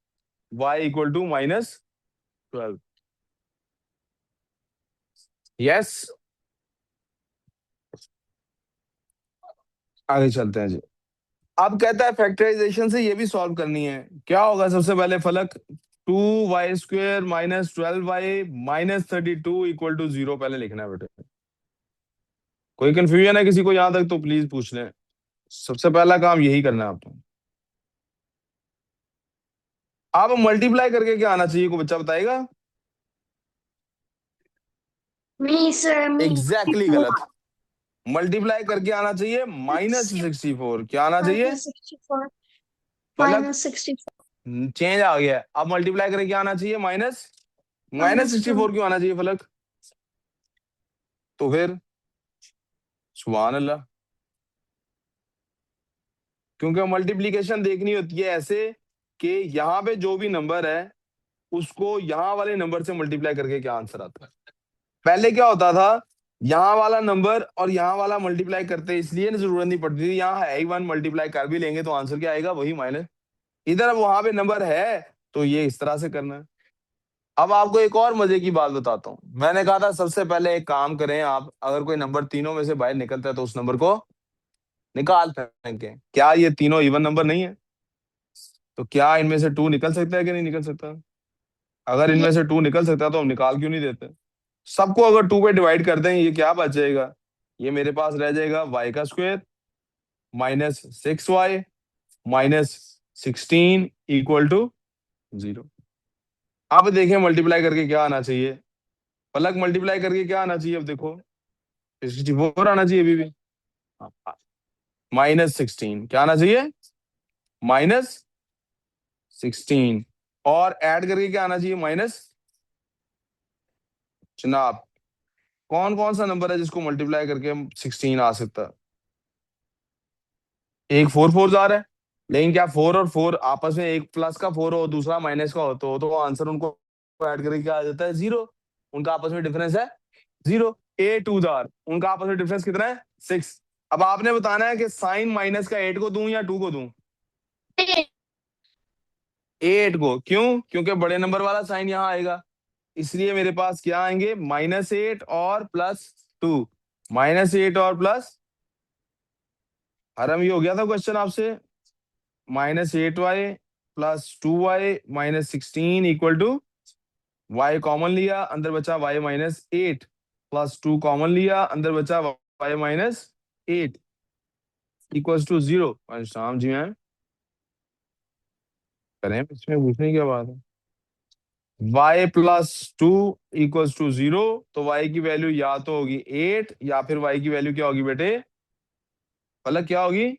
y इक्वल टू -12। यस, आगे चलते हैं जी। अब कहता है फैक्टराइजेशन से ये भी सॉल्व करनी है। क्या होगा सबसे पहले फलक, 2y² minus 12y minus 32 equal to 0 पहले लिखना है बेटे। कोई कंफ्यूजन है किसी को यहां तक तो प्लीज पूछ लें। सबसे पहला काम यही करना है आपको। आप मल्टीप्लाई करके क्या आना चाहिए, को बच्चा बताएगा? नहीं सर, मी एग्जैक्टली गलत। मल्टीप्लाई करके आना चाहिए -64। क्या आना चाहिए -64 फलक? -64 चेंज आ गया है। अब मल्टीप्लाई करके क्या आना चाहिए, माइनस माइनस सिक्सटी -12 फोर क्यों आना चाहिए फलक? तो फिर सुभान अल्लाह, क्योंकि मल्टीप्लीकेशन देखनी होती है ऐसे कि यहाँ पे जो भी नंबर है उसको यहाँ वाले नंबर से मल्टीप्लाई करके क्या आंसर आता है। पहले क्या होता था, यहाँ वाला नंबर और यहाँ वाला मल्टीप्लाई करते, इसलिए जरूरत नहीं पड़ती थी, यहाँ है ही वन, मल्टीप्लाई कर भी लेंगे तो आंसर क्या आएगा, वही माइनस। इधर अब वहां पे नंबर है तो ये इस तरह से करना है। अब आपको एक और मजे की बात बताता हूँ। मैंने कहा था सबसे पहले एक काम करें, आप अगर कोई नंबर तीनों में से बाहर निकलता है तो उस नंबर को निकाल फेंकें। क्या ये तीनों इवन नंबर नहीं है? तो क्या इनमें से टू निकल सकता है कि नहीं निकल सकता? अगर ये इनमें से टू निकल सकता है तो हम निकाल क्यों नहीं देते? सबको अगर टू पे डिवाइड कर दें, ये क्या बच जाएगा, ये मेरे पास रह जाएगा y² minus 6y minus 16 equal to 0। अब देखें मल्टीप्लाई करके क्या आना चाहिए, पलक मल्टीप्लाई करके क्या आना चाहिए, अब देखो 64 आना चाहिए अभी भी। -16 क्या आना चाहिए, -16, और ऐड करके क्या आना चाहिए, माइनस। जनाब, कौन कौन सा नंबर है जिसको मल्टीप्लाई करके 16 आ सकता है? एक 4 4 जा रहा है, लेकिन क्या 4 और 4 आपस में, एक प्लस का 4 हो दूसरा माइनस का हो तो आंसर उनको ऐड करके क्या आ जाता है, 0। उनका आपस में डिफरेंस है 0। A 2 जार, उनका आपस में डिफरेंस कितना है, 6। अब आपने बताना है कि साइन माइनस का 8 को दूं या 2 को दूं। 8 को, क्यों? क्योंकि बड़े नंबर वाला साइन यहाँ आएगा, इसलिए मेरे पास क्या आएंगे, -8 और +2। -8 और प्लस, हरम ये हो गया था क्वेश्चन आपसे, -8y +2y -16 equal to, y common लिया अंदर बचा y -8 +2 कॉमन लिया अंदर बचा y -8 इक्वल्स टू 0। शाम जी मैम करें, इसमें पूछने की क्या बात है। y +2 इक्वल्स टू 0, तो y की वैल्यू या तो होगी 8 या फिर y की वैल्यू क्या होगी बेटे, मतलब क्या होगी,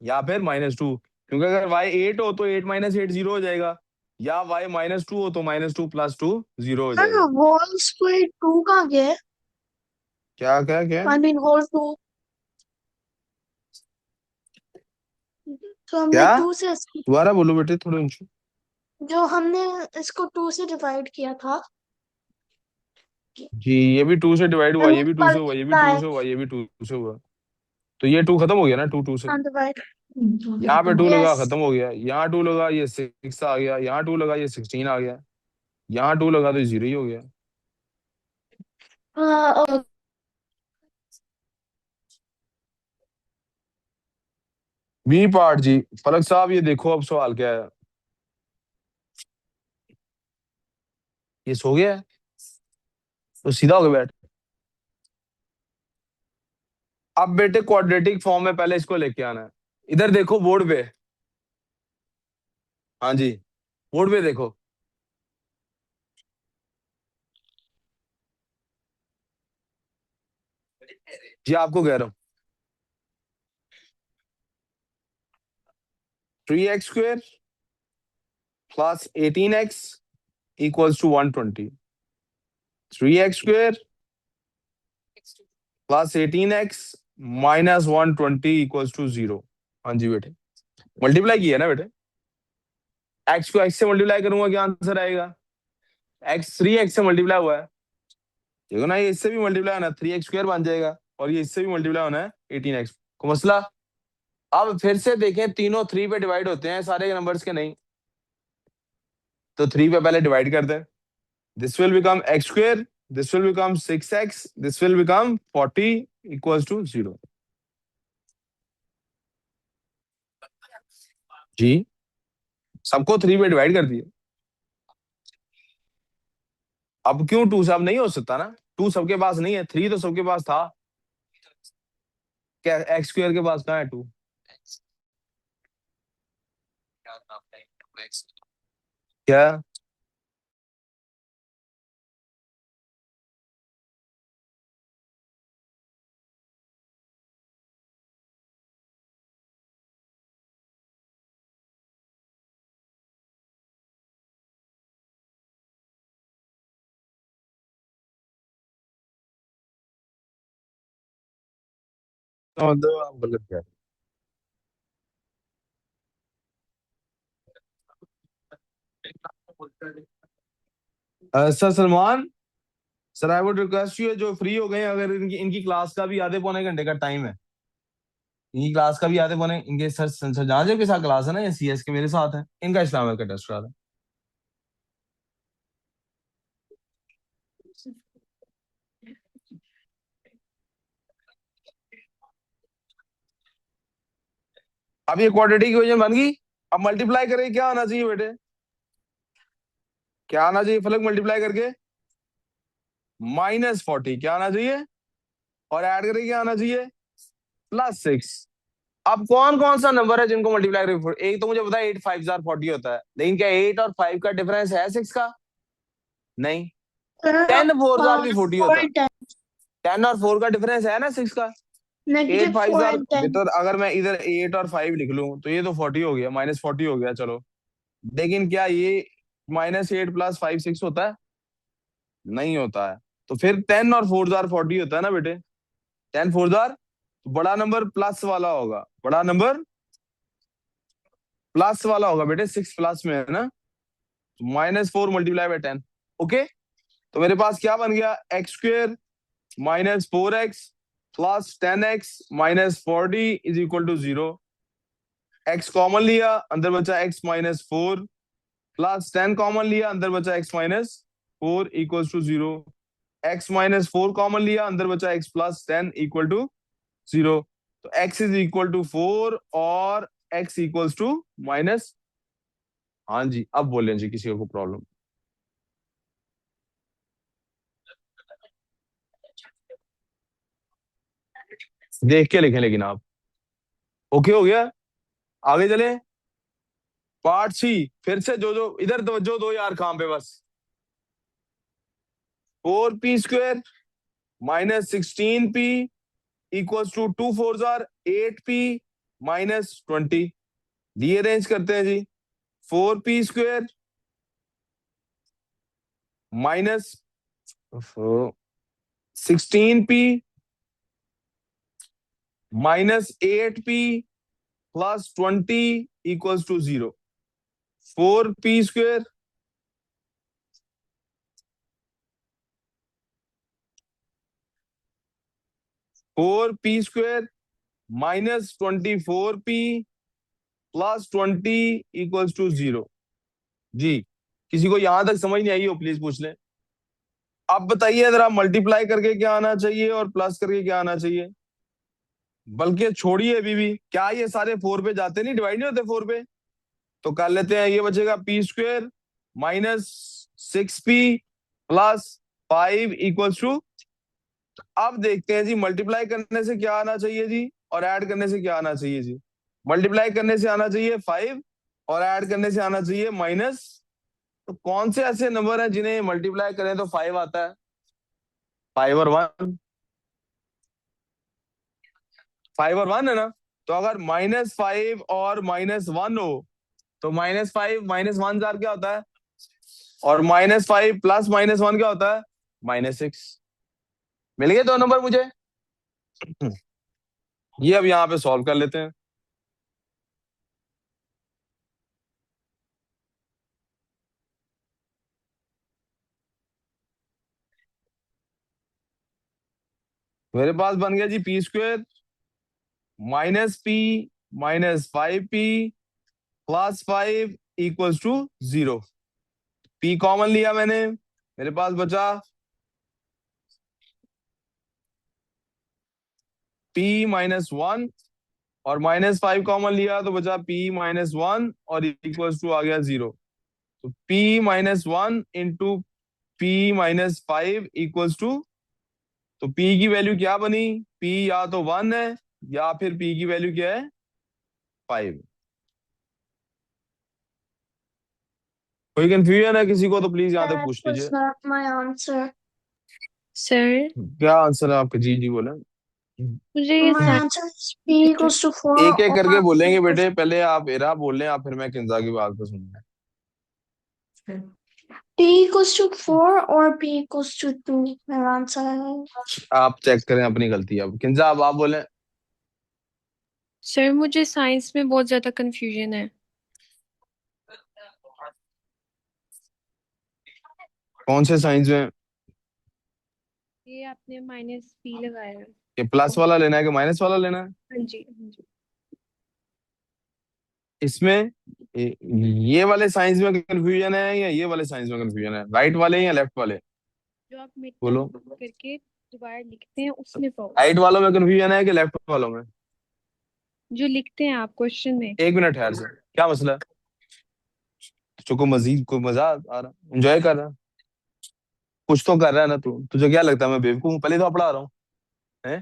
या फिर -2। क्योंकि अगर y 8 हो तो 8 -8 0 हो जाएगा, या y -2 हो तो -2 +2 0 हो हाँ, जाएगा। होल स्क्वायर 2 कहाँ गया है? क्या क्या क्या? I mean whole 2। तो हमने क्या, 2 से दोबारा बोलो बेटे थोड़ा ऊंची। जो हमने इसको 2 से डिवाइड किया था, जी, ये भी 2 से डिवाइड हुआ, हमें ये भी 2 से हुआ, ये भी पता 2 है से हुआ, ये भी 2 से हुआ। तो ये 2 खत्म हो गया ना, 2 से। अनडिवाइड। यहाँ पे 2 लगा, यस। खत्म हो गया। यहाँ 2 लगा, ये 6 आ गया। यहाँ 2 लगा, ये 16 आ गया। यहाँ 2 लगा तो 0 ही हो गया। बी पार्ट जी। फलक साहब ये देखो अब सवाल क्या है, ये सो गया है तो सीधा होके बैठ। अब बेटे क्वाड्रेटिक फॉर्म में पहले इसको लेके आना है। इधर देखो बोर्ड पे, हाँ जी, बोर्ड पे देखो जी, आपको कह रहा हूँ 3x² +18x equals to 120। 3x² +18x -120 equals to 0। हाँ जी बेटे, मल्टीप्लाई किया ना बेटे, एक्स को एक्स से मल्टीप्लाई करूंगा क्या आंसर आएगा, एक्स 3x से मल्टीप्लाई हुआ है, देखो ना ये इससे भी मल्टीप्लाई होना है 3x² बन जाएगा, और ये इससे भी मल्टीप्लाई होना है 18x को मसला। अब फिर से देखें, तीनों 3 पे डिवाइड होते हैं सारे नंबर्स के, नहीं तो 3 पे पहले डिवाइड कर दें, this will become x², this will become 6x, this will become 40 equals to 0। जी सबको 3 पे डिवाइड कर दिए। अब क्यों 2 से, अब नहीं हो सकता ना, 2 सबके पास नहीं है, 3 तो सबके पास था, क्या x² के पास कहाँ है 2? क्या तो मतलब आप गलत क्या sir Salman, sir I would request you, जो फ्री हो गए हैं, अगर इनकी इनकी क्लास का भी आधे पौने घंटे का टाइम है, इनकी क्लास का भी आधे पौने, इनके सर जहाँ के साथ क्लास है ना, ये CS के मेरे साथ है, इनका इस्लाम का टेस्ट करा था। अब ये क्वाड्रेटिक इक्वेशन बन गई, अब मल्टीप्लाई करके क्या आना चाहिए बेटे, क्या आना चाहिए फलक मल्टीप्लाई करके, -40 क्या आना चाहिए, और ऐड करके क्या आना चाहिए, +6। अब कौन कौन सा नंबर है जिनको मल्टीप्लाई करके, एक तो मुझे पता है 8 5 जार 40 होता है, लेकिन क्या 8 और 5 का डिफरेंस है 6 का, नहीं। 10 4 जार भी 40 फोर होता, एंड टेन, 10 और 4 का डिफरेंस है ना 6 का, negative 8 5 four jar and ten. बेहतर, अगर मैं इधर 8 और 5 लिख लूं तो ये तो 40 हो गया, -40 हो गया चलो, लेकिन क्या ये -8 + 5 6 होता है, नहीं होता है। तो फिर 10 और 4 जार 40 होता है ना बेटे, 10 4 जार, तो बड़ा नंबर प्लस वाला होगा, बड़ा नंबर प्लस वाला होगा बेटे, 6 प्लस में है ना, -4 मल्टीप्लाई बाय 10। ओके, तो मेरे पास क्या बन गया, x² -4x plus 10x -40 is equal to 0। x common लिया, अंदर बचा x-4 प्लस 10 कॉमन लिया, अंदर बचा x-4 equal to 0। x-4 common लिया, अंदर बचा x प्लस 10 इक्वल टू 0। तो x इज इक्वल टू 4 और x इक्वल्स टू माइनस, हाँ जी अब बोलें जी किसी को प्रॉब्लम, देख के लिखें लेकिन आप, ओके हो गया, आगे चले। पार्ट 3, फिर से जो जो इधर जो दो यार काम पे बस, 4p² -16p equals to 2 4 jar 8p -20, rearrange करते हैं जी, 4p² -16p -8p +20 equals to 0। 4p² 4p² -24p +20 equals to 0। जी किसी को यहां तक समझ नहीं आई हो प्लीज पूछ लें। अब बताइए जरा, मल्टीप्लाई करके क्या आना चाहिए और प्लस करके क्या आना चाहिए, बल्कि छोड़िए अभी भी, क्या ये सारे 4 पे जाते नहीं, डिवाइड नहीं होते 4 पे, तो कर लेते हैं, ये बचेगा p² -6p +5 इक्वल्स टू, अब देखते हैं जी मल्टीप्लाई करने से क्या आना चाहिए जी, और ऐड करने से क्या आना चाहिए जी। मल्टीप्लाई करने से आना चाहिए 5 और ऐड करने से आना चाहिए माइनस, तो कौन से ऐसे नंबर हैं जिन्हें मल्टीप्लाई करें तो 5 आता है, 5 और 1, 5 और 1 है ना, तो अगर -5 और -1 हो, तो -5 -1 जार क्या होता है, और -5 प्लस -1 क्या होता है, -6। मिल गए दो नंबर मुझे, ये अब यहाँ पे सॉल्व कर लेते हैं। मेरे पास बन गया जी P square minus P minus 5p plus 5 equals to 0। P common लिया मैंने, मेरे पास बचा पी माइनस 1, और माइनस 5 कॉमन लिया तो बचा पी माइनस 1 और इक्वल्स टू आ गया 0। तो P minus 1 into P minus 5 equals to, तो पी की वैल्यू क्या बनी? पी या तो 1 है या फिर पी की वैल्यू क्या है? 5। कोई कंफ्यूजन है किसी को तो प्लीज यहाँ तक That पूछ was लीजिए। not my answer. सर क्या आंसर है आपका? जी जी बोले। मुझे ये My sign answer is P equals to 4 एक एक करके or P बोलेंगे equals बेटे, पहले आप इरा बोल लें, आप फिर मैं किंजा की बात को सुनना। P equals to 4 or P equals to 2. मेरा आंसर है। आप चेक करें अपनी गलती। अब किंजा अब आप बोले। सर मुझे साइंस में बहुत ज्यादा कंफ्यूजन है। कौन से साइंस में? ये आपने माइनस पी लगाया है। ये प्लस वाला लेना है कि माइनस वाला लेना है? हाँ जी हाँ जी। इसमें ये वाले साइंस में कंफ्यूजन है या ये वाले साइंस में कंफ्यूजन है? राइट वाले या लेफ्ट वाले? जो आप मिड बोलो। टर्म करके दोबारा लिखते हैं उसमें प्रॉब्लम। राइट वालों में कंफ्यूजन है कि लेफ्ट वालों में? जो लिखते हैं आप क्वेश्चन में। एक मिनट ठहर से, क्या मसला है? तुझको मजीद कोई मजा आ रहा, एंजॉय कर रहा? कुछ तो कर रहा है ना तू? तुझे क्या लगता है मैं बेवकूफ हूँ? पहले तो पढ़ा रहा हूँ। हैं?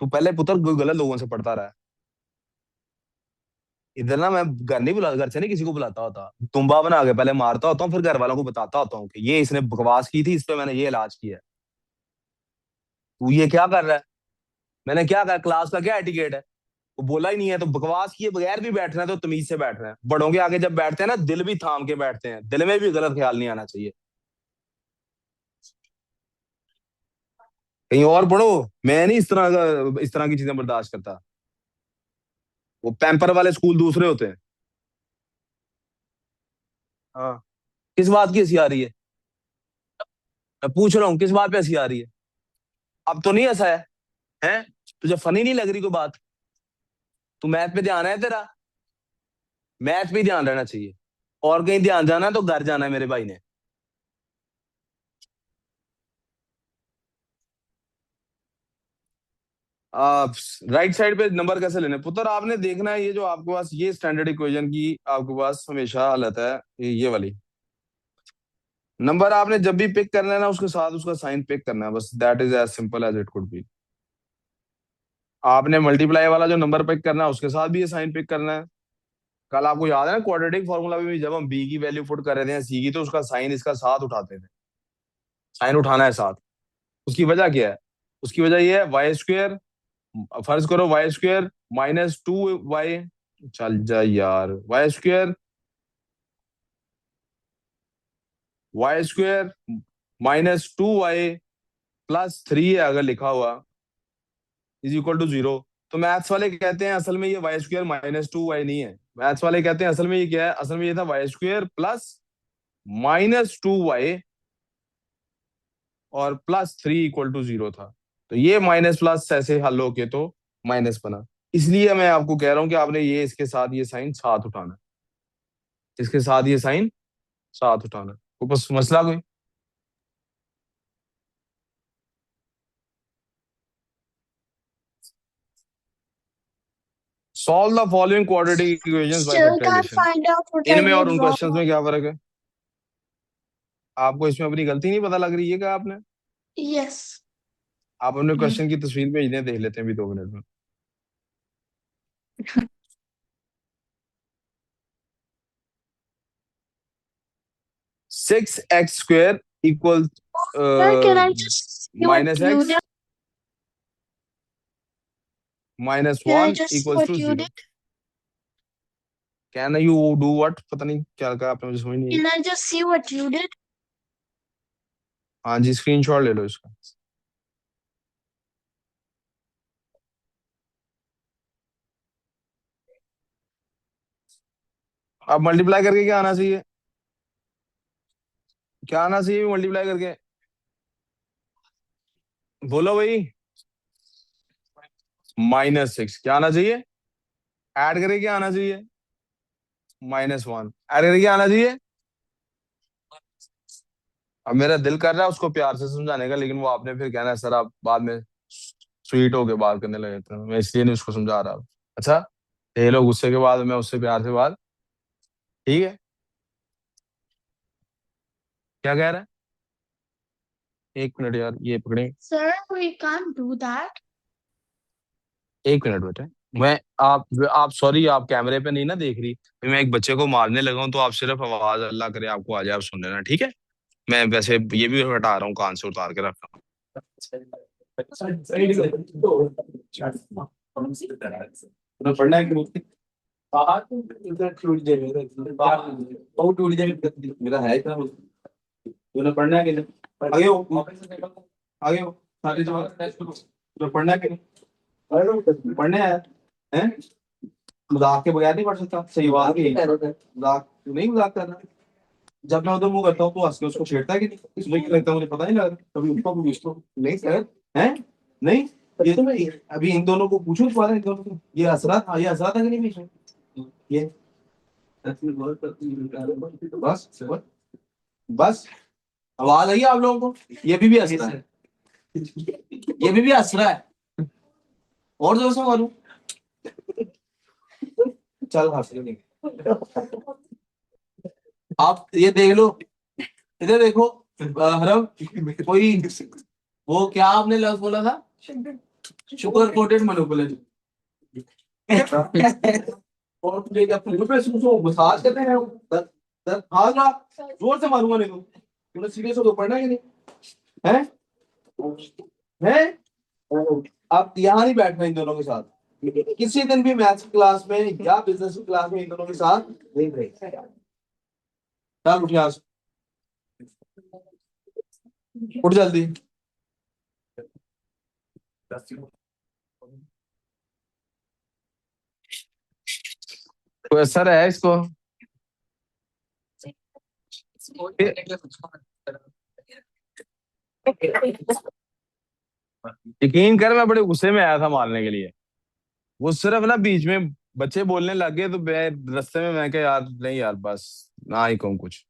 तू पहले पुत्र गलत लोगों से पढ़ता रहा है। इधर ना मैं घर नहीं बुला, घर से नहीं किसी को बुलाता होता, तुम्बा बना के पहले मारता होता हूँ, फिर घर वालों को बताता होता हूँ कि ये इसने बकवास की थी, इस पे मैंने ये इलाज किया है। तू ये क्या कर रहा है? मैंने क्या कहा? क्लास का क्या एटिकेट है? वो बोला ही नहीं है तो बकवास किए बगैर भी बैठना है तो तमीज से बैठ रहे हैं। बड़ों के आगे जब बैठते हैं ना, दिल भी थाम के बैठते हैं, दिल में भी गलत ख्याल नहीं आना चाहिए। कहीं और पढ़ो। मैं नहीं इस तरह की चीजें बर्दाश्त करता। वो पैम्पर वाले स्कूल दूसरे होते हैं। हाँ। किस बात की हंसी आ रही है? मैं पूछ रहा हूँ किस बात पे हंसी आ रही है? अब तो नहीं हंसा है? हैं? तुझे फनी नहीं लग रही कोई बात? तू मैथ पे ध्यान है तेरा? मैथ पे ध्यान रहना चाहिए। और कहीं ध्यान जाना है तो घर जाना है मेरे भाई ने। आप राइट साइड पे नंबर कैसे लेने पुत्र? आपने देखना है, ये जो आपके पास ये स्टैंडर्ड इक्वेशन की आपके पास हमेशा हालत है, ये वाली। नंबर आपने जब भी पिक करना है ना, उसके साथ उसका साइन पिक करना है, बस that is as simple as it could be. आपने मल्टीप्लाई वाला जो नंबर पिक करना है उसके साथ भी ये साइन पिक करना है। कल आपको याद है ना क्वाड्रेटिक फॉर्मूला में भी जब हम बी की वैल्यू पुट कर रहे थे सी की, तो उसका साइन इसका साथ उठाते थे। साइन उठाना है साथ। उसकी वजह क्या है? उसकी वजह ये है वाई स्क्वेयर, फर्ज करो वाई स्क्वेयर -2y, चल जा यार, वाई स्क्वेयर -2y +3 है अगर लिखा हुआ, इज इक्वल टू 0। तो मैथ्स वाले कहते हैं असल में ये वाई स्क्वेयर -2y नहीं है। मैथ्स वाले कहते हैं असल में ये क्या है? असल में ये था वाई स्क्वेयर प्लस -2y और +3 इक्वल टू 0 था। तो ये माइनस प्लस ऐसे हल होके तो माइनस बना। इसलिए मैं आपको कह रहा हूं कि आपने ये इसके साथ ये साइन साथ उठाना है, इसके साथ ये साइन साथ उठाना है। तो बस मसला कोई। Solve the following quadratic equations by Still can't factorisation. find out what I इनमें और did उन wrong. क्वेश्चंस में क्या फर्क है? आपको इसमें अपनी गलती नहीं पता लग रही है क्या आपने? Yes. आप अपने क्वेश्चन की तस्वीर भेज दें, देख लेते हैं अभी 2 मिनट में। 6x² equal Sir, can I just see what minus you X did? Minus Can I one just see equals what to you 0। did? Can you do what? पता नहीं क्या कहा आपने, मुझे समझ नहीं आई। Can I just see what you did? हाँ जी, screenshot ले लो इसका। अब मल्टीप्लाई करके क्या आना चाहिए? क्या आना चाहिए मल्टीप्लाई करके? बोलो भाई। -6 क्या आना चाहिए? ऐड करके क्या आना चाहिए? -1 ऐड करके क्या आना चाहिए? अब मेरा दिल कर रहा है उसको प्यार से समझाने का, लेकिन वो आपने फिर कहना है सर आप बाद में स्वीट होके बात करने लगे थे, मैं इसलिए नहीं उसको समझा रहा। अच्छा, ये लो गुस्से के बाद मैं उससे प्यार से बात। ठीक है, क्या कह रहा है? एक मिनट यार, ये पकड़े। Sir, we can't do that. एक मिनट बेटे, मैं आप सॉरी, आप कैमरे पे नहीं ना देख रही, मैं एक बच्चे को मारने लगा हूँ, तो आप सिर्फ आवाज अल्लाह करे आपको आ जाए, आप सुन लेना, ठीक है? मैं वैसे ये भी हटा रहा हूँ, कान से उतार के रख रहा तो पढ़ना है कि बाहर तो इधर टूट जाएगा, बाहर बहुत टूट जाएगा, मेरा है इतना, तूने पढ़ना है कि नहीं? आगे हो, आगे हो, सारे जवाब तो पढ़ना है कि नहीं? पढ़ने हैं? मजाक के बगैर नहीं पढ़ सकता, सही बात है, मजाक तू नहीं मजाक कर रहा। जब मैं उधर मुंह करता हूँ तो हंस के उसको छेड़ता है कि नहीं? इसमें क्या लगता है मुझे पता नहीं लग रहा, कभी उसको कभी इसको नहीं सर हैं, नहीं ये तो मैं अभी इन दोनों को पूछूं तुम्हारे, इन दोनों को ये हंस रहा था, ये हंस रहा था कि नहीं बीच में ये? बस बस आवाज आई है आप लोगों को? ये भी हंस रहा है, ये भी हंस रहा है, और जोर से मारूं? चल हंस नहीं, आप ये देख लो, इधर देखो, हरम कोई वो क्या आपने लफ्ज बोला था? Sugar coated manipulation. और तुझे क्या फिंगर पे सुसो मसाज करते हैं? दर्द दर्द हाल रहा, जोर से मारूंगा नहीं तो। तूने सीरियस हो तो पढ़ना है कि नहीं? हैं? आप यहाँ नहीं बैठना इन दोनों के साथ, किसी दिन भी मैथ्स क्लास में या बिजनेस क्लास में इन दोनों के साथ नहीं रहे। चल उठ यहाँ से, उठ जल्दी। कोई असर है इसको? यकीन कर, मैं बड़े गुस्से में आया था मारने के लिए, वो सिर्फ ना बीच में बच्चे बोलने लग गए, तो मैं रास्ते में मैं क्या यार नहीं यार बस ना ही कहूँ कुछ,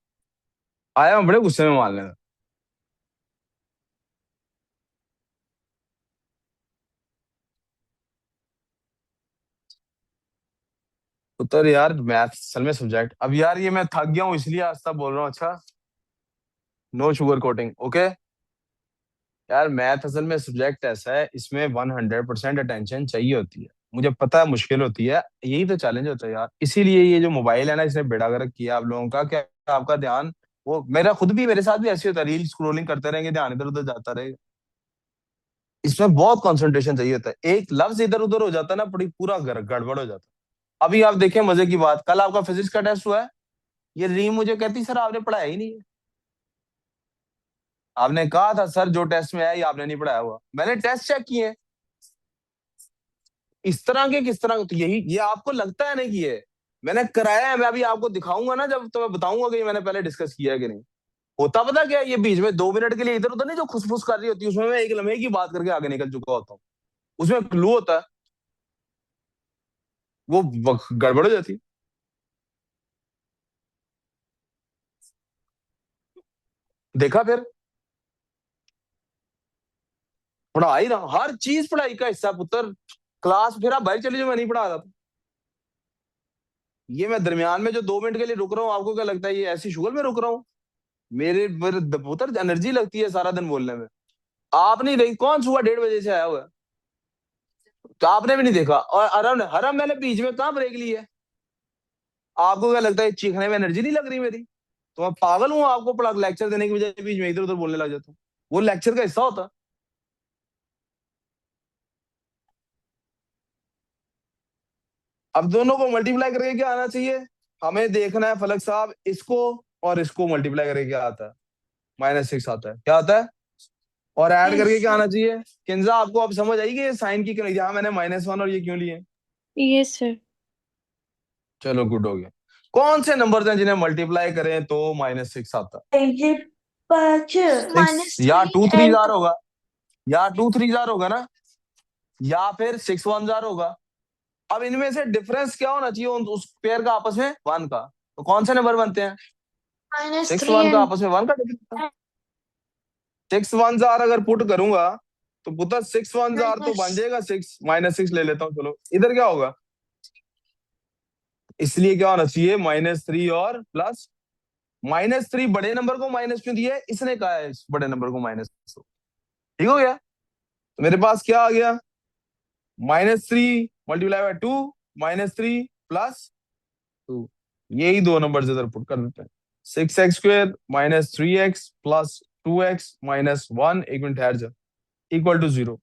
आया मैं बड़े गुस्से में मारने था। उत्तर यार मैथ असल में सब्जेक्ट, अब यार ये मैं थक गया हूँ इसलिए आस्ता बोल रहा हूँ। अच्छा, नो शुगर कोटिंग, ओके? यार मैथ असल में सब्जेक्ट ऐसा है, इसमें 100% अटेंशन चाहिए होती है, मुझे पता है मुश्किल होती है, यही तो चैलेंज होता है यार, इसीलिए ये जो मोबाइल है ना, इसने बेड़ा गर्क किया आप लोगों का, क्या आपका ध्यान, वो मेरा खुद भी, मेरे साथ भी ऐसे होता है, रील स्क्रोलिंग करते रहेंगे, ध्यान इधर उधर जाता रहेगा। इसमें बहुत कंसंट्रेशन चाहिए होता है, एक लफ्ज इधर उधर हो जाता है ना, पूरी पूरा गड़बड़ हो जाता है। अभी आप देखें मजे की बात, कल आपका फिजिक्स का टेस्ट हुआ है, ये रीम मुझे कहती सर आपने पढ़ाया ही नहीं है। आपने कहा था सर जो टेस्ट में है ये आपने नहीं पढ़ाया हुआ, मैंने टेस्ट चेक किए, इस तरह के किस तरह, तो यही ये आपको लगता है ना कि ये मैंने कराया है, मैं अभी आपको दिखाऊंगा ना जब, तो मैं बताऊंगा कि ये मैंने पहले डिस्कस किया है कि नहीं। होता पता क्या है, ये बीच में 2 मिनट के लिए इधर उधर नहीं जो खुसफुस कर रही होती है, उसमें मैं एक लम्हे की बात करके आगे निकल चुका होता हूँ, उसमें क्लू होता है, वो गड़बड़ हो जाती। देखा फिर, पढ़ाई ना, हर चीज पढ़ाई का हिस्सा पुत्र, क्लास फिर आप बाहर चले जाओ, मैं नहीं पढ़ा रहा था, ये मैं दरमियान में जो 2 मिनट के लिए रुक रहा हूँ, आपको क्या लगता है ये ऐसी शुगर में रुक रहा हूँ? मेरे पुत्र एनर्जी लगती है सारा दिन बोलने में, आप नहीं देखी, कौन सुबह 1:30 बजे से आया हुआ है? तो आपने भी नहीं देखा, और हरम ने, हरम मैंने बीच में कहाँ ब्रेक ली है? आपको क्या लगता है चीखने में एनर्जी नहीं लग रही मेरी? तो मैं पागल हूँ आपको पढ़ा लेक्चर देने की बजाय बीच में इधर उधर बोलने लग जाता हूँ, वो लेक्चर का हिस्सा होता। अब दोनों को मल्टीप्लाई करके क्या आना चाहिए? हमें देखना है फलक साहब, इसको और इसको मल्टीप्लाई करके क्या आता है? -6 आता है, क्या आता है? और ऐड करके Yes, क्या sir. आना चाहिए? किंजा आपको अब समझ आई कि ये साइन की क्यों, यहाँ मैंने -1 और ये क्यों लिए? Yes sir. चलो गुड हो गया। कौन से नंबर हैं जिन्हें मल्टीप्लाई करें तो -6 आता है? ये पाँच सिक्स minus या 3 2 3 and जार होगा, या 2 3 जार होगा ना? या फिर 6 1 जार होगा। अब इनमें से डिफरेंस क्या होना चाहिए उस पेयर का आपस में? 1 का। तो कौन से नंबर बनते हैं? माइनस 6 3 1 का एंड आपस में 1 का डिफरेंस। 6 1 जार अगर पुट करूंगा तो पुत्र 6 1 जार तो बन जाएगा 6 -6 ले लेता हूँ। चलो इधर क्या होगा? इसलिए क्या होना चाहिए? -3 और प्लस -3 बड़े नंबर को माइनस क्यों दिया है? इसने कहा है इस बड़े नंबर को माइनस। ठीक हो गया? तो मेरे पास क्या आ गया? -3 मल्टीप्लाई बाय 2 -3 प्लस 2। यही दो नंबर इधर पुट कर देते हैं। 6x² -3x प्लस 2x -1, एक मिनट ठहर जा, इक्वल टू 0।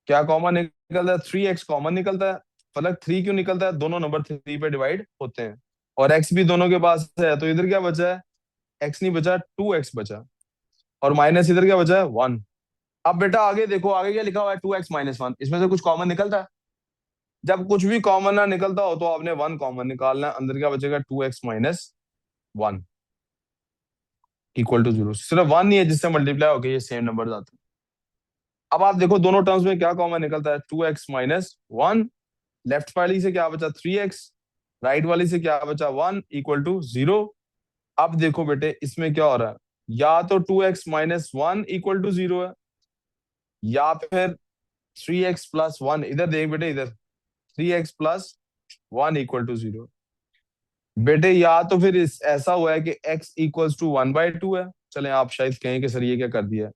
क्या कॉमन निकलता है? 3x कॉमन निकलता है। फलक 3 क्यों निकलता है? दोनों नंबर 3 पे डिवाइड होते हैं और x भी दोनों के पास है, तो इधर क्या बचा है? x नहीं बचा, 2x बचा, और माइनस इधर क्या बचा है? 1। अब बेटा आगे देखो, आगे क्या लिखा हुआ है? 2x -1। इसमें से कुछ कॉमन निकलता है? जब कुछ भी कॉमन ना निकलता हो तो आपने 1 कॉमन निकालना है। अंदर क्या बचेगा? 2x -1 equal to 0। सिर्फ 1 नहीं है जिससे मल्टीप्लाई होकर ये सेम नंबर आते हैं। अब आप देखो दोनों टर्म्स में क्या कॉमन निकलता है? 2x -1। लेफ्ट वाली से क्या बचा? 3x। राइट वाली से क्या बचा? 1 इक्वल टू 0। अब देखो बेटे इसमें क्या हो रहा है? या तो 2x -1 इक्वल टू 0 है, या फिर 3x + 1। इधर देख बेटे, इधर 3x + 1 इक्वल टू 0। बेटे या तो फिर ऐसा हुआ है कि x इक्वल्स टू 1/2 है। चलें आप शायद कहें कि सर ये क्या कर दिया है।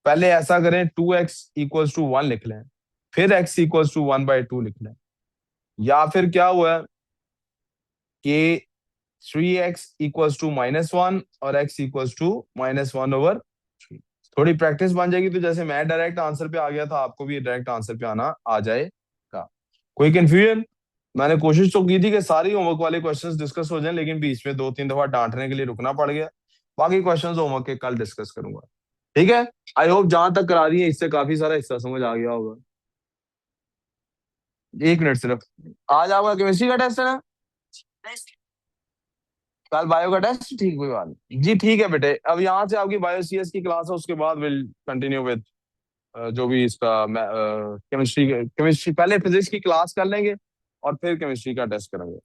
पहले ऐसा करें, 2x इक्वल्स टू 1 लिख लें, फिर x इक्वल्स टू 1/2 लिख लें। या फिर क्या हुआ है कि 3x इक्वल्स टू -1 और x इक्वल्स टू -1/3। थोड़ी प्रैक्टिस बन जाएगी तो जैसे मैं डायरेक्ट आंसर पे आ गया था, आपको भी डायरेक्ट आंसर पे आना आ जाएगा। कोई कंफ्यूजन? मैंने कोशिश तो की थी कि सारी होमवर्क वाले क्वेश्चंस डिस्कस हो जाएं, लेकिन बीच में 2-3 दफा डांटने के लिए रुकना पड़ गया। बाकी क्वेश्चंस होमवर्क के कल डिस्कस करूंगा। ठीक है? आई होप जहां तक करा रही है इससे काफी सारा हिस्सा समझ आ गया होगा। एक मिनट सिर्फ। आज आपका केमिस्ट्री का टेस्ट है ना? कल बायो का टेस्ट? ठीक, कोई बात नहीं जी। ठीक है बेटे, अब यहाँ से आपकी बायो CS की क्लास है, उसके बाद विल कंटिन्यू विद जो भी इसका केमिस्ट्री। केमिस्ट्री पहले फिजिक्स की क्लास कर लेंगे और फिर केमिस्ट्री का टेस्ट करेंगे।